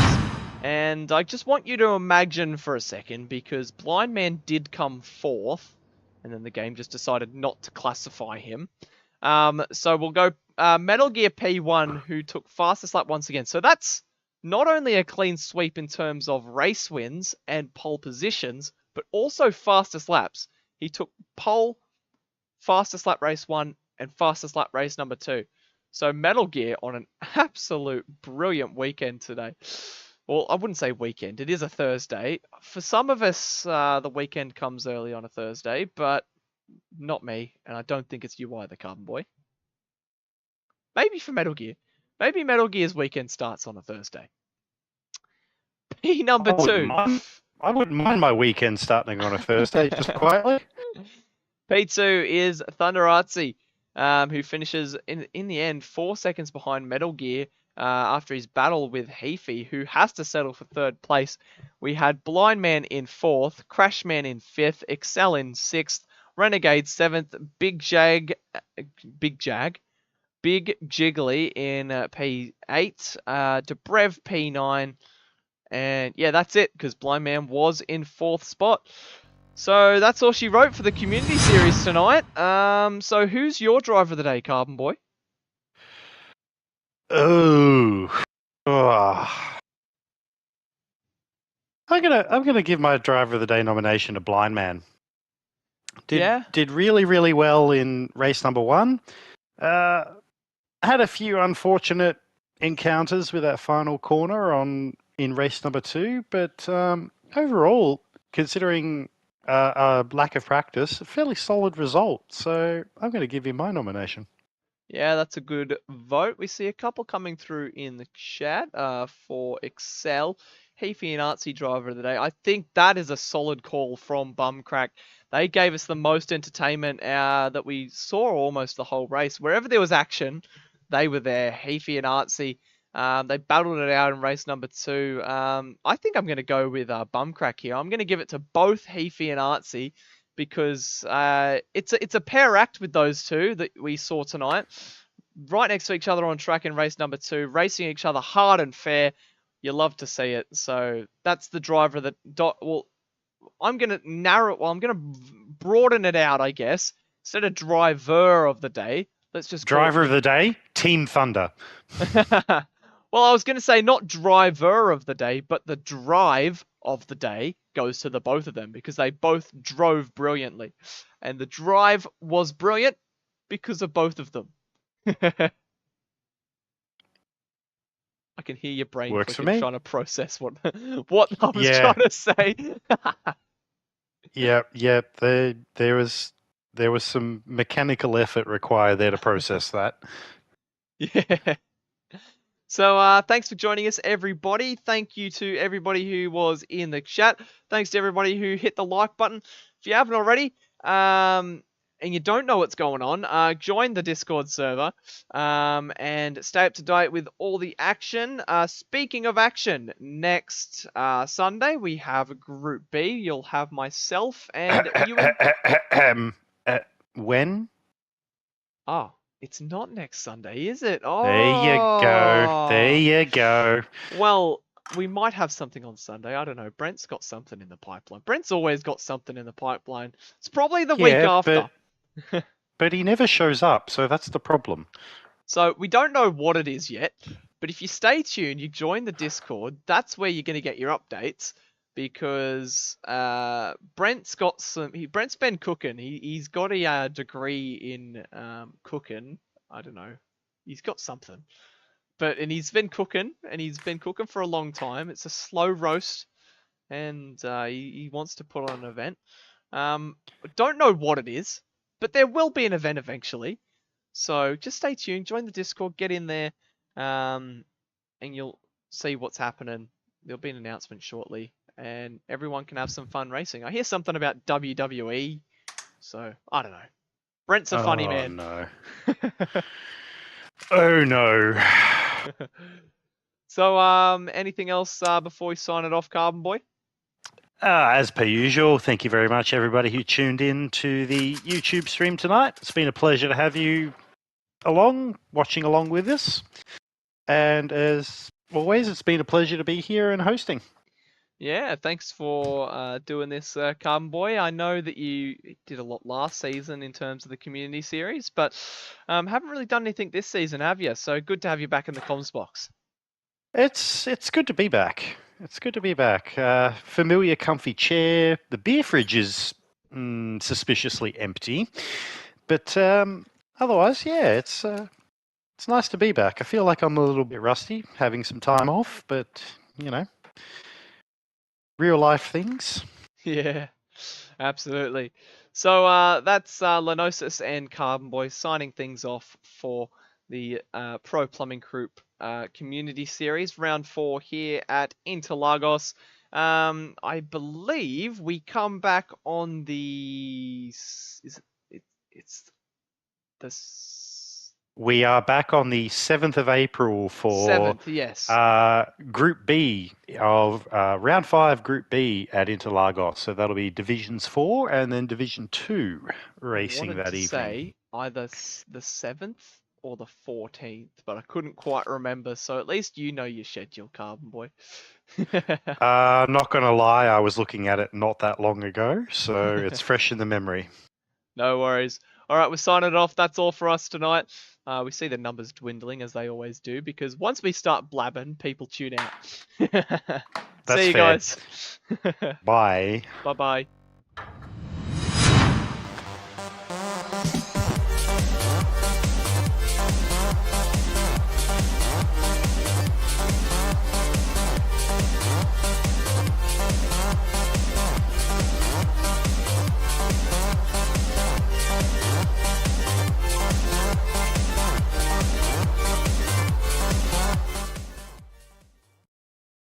And I just want you to imagine for a second, because Blind Man did come fourth, and then the game just decided not to classify him. So we'll go Metal Gear P1, who took fastest lap once again. So that's not only a clean sweep in terms of race wins and pole positions, but also fastest laps. He took pole, fastest lap race 1, and fastest lap race number 2. So Metal Gear on an absolute brilliant weekend today. Well, I wouldn't say weekend. It is a Thursday. For some of us, the weekend comes early on a Thursday, but not me. And I don't think it's you either, Carbon Boy. Maybe for Metal Gear. Maybe Metal Gear's weekend starts on a Thursday. P number 2. I wouldn't mind my weekend starting on a Thursday, just quietly. P2 is Thunder Artsy, who finishes, in the end, 4 seconds behind Metal Gear after his battle with Heafy, who has to settle for 3rd place. We had Blind Man in 4th, Crash Man in 5th, Excel in 6th, Renegade 7th, Big Jiggly in P8, Debrev P9, and yeah, that's it, because Blind Man was in 4th spot. So that's all she wrote for the community series tonight. So who's your driver of the day, Carbon Boy? Oh. I'm gonna give my driver of the day nomination to Blind Man. Did really, really well in race number 1. Had a few unfortunate encounters with that final corner in race number 2, but overall, considering a lack of practice, a fairly solid result. So I'm going to give him my nomination. Yeah, that's a good vote. We see a couple coming through in the chat for Excel. Heafy and Artsy driver of the day. I think that is a solid call from Bumcrack. They gave us the most entertainment that we saw almost the whole race. Wherever there was action, they were there. Heafy and Artsy. They battled it out in race number 2. I think I'm going to go with Bumcrack here. I'm going to give it to both Heafy and Artsy, because it's a pair act with those two that we saw tonight. Right next to each other on track in race number 2, racing each other hard and fair. You love to see it. So that's the driver that... Well, I'm going to narrow... Well, I'm going to broaden it out, I guess. Instead of driver of the day, let's just call driver of the day, Team Thunder. Well, I was going to say not driver of the day, but the drive of the day goes to the both of them, because they both drove brilliantly. And the drive was brilliant because of both of them. I can hear your brain clicking, trying to process what I was trying to say. Yeah. There was some mechanical effort required there to process that. Yeah. So thanks for joining us, everybody. Thank you to everybody who was in the chat. Thanks to everybody who hit the like button. If you haven't already, and you don't know what's going on, join the Discord server and stay up to date with all the action. Speaking of action, next Sunday we have Group B. You'll have myself and you. When? Oh. It's not next Sunday, is it? Oh. There you go. Well, we might have something on Sunday. I don't know. Brent's got something in the pipeline. Brent's always got something in the pipeline. It's probably the week after. But he never shows up, so that's the problem. So we don't know what it is yet. But if you stay tuned, you join the Discord, that's where you're going to get your updates. Because Brent's been cooking. He's got a degree in cooking. I don't know. He's got something. And he's been cooking for a long time. It's a slow roast, and he wants to put on an event. Don't know what it is, but there will be an event eventually. So just stay tuned, join the Discord, get in there, and you'll see what's happening. There'll be an announcement shortly, and everyone can have some fun racing. I hear something about WWE, so I don't know. Brent's a funny Oh man. no. Oh no. So, anything else before we sign it off, Carbon Boy? As per usual, thank you very much, everybody who tuned in to the YouTube stream tonight. It's been a pleasure to have you watching along with us. And as always, it's been a pleasure to be here and hosting. Yeah, thanks for doing this, Carbon Boy. I know that you did a lot last season in terms of the community series, but haven't really done anything this season, have you? So good to have you back in the comms box. It's good to be back. It's good to be back. Familiar, comfy chair. The beer fridge is suspiciously empty, but otherwise, yeah, it's nice to be back. I feel like I'm a little bit rusty, having some time off, but you know, real life things. Yeah, absolutely. So that's Lenosis and Carbon Boy signing things off for the Pro Plumbing Group Community Series, round 4 here at Interlagos. I believe we come back on the it's the We are back on the 7th of April for 7th, yes. Group B of Round 5 Group B at Interlagos. So that'll be Divisions 4 and then Division 2 racing Wanted that to evening. say either the 7th or the 14th, but I couldn't quite remember. So at least you know your schedule, Carbon Boy. Not going to lie, I was looking at it not that long ago, so it's fresh in the memory. No worries. All right, we're signing it off. That's all for us tonight. We see the numbers dwindling as they always do because once we start blabbing, people tune out. That's See you fair. guys. Bye. Bye bye.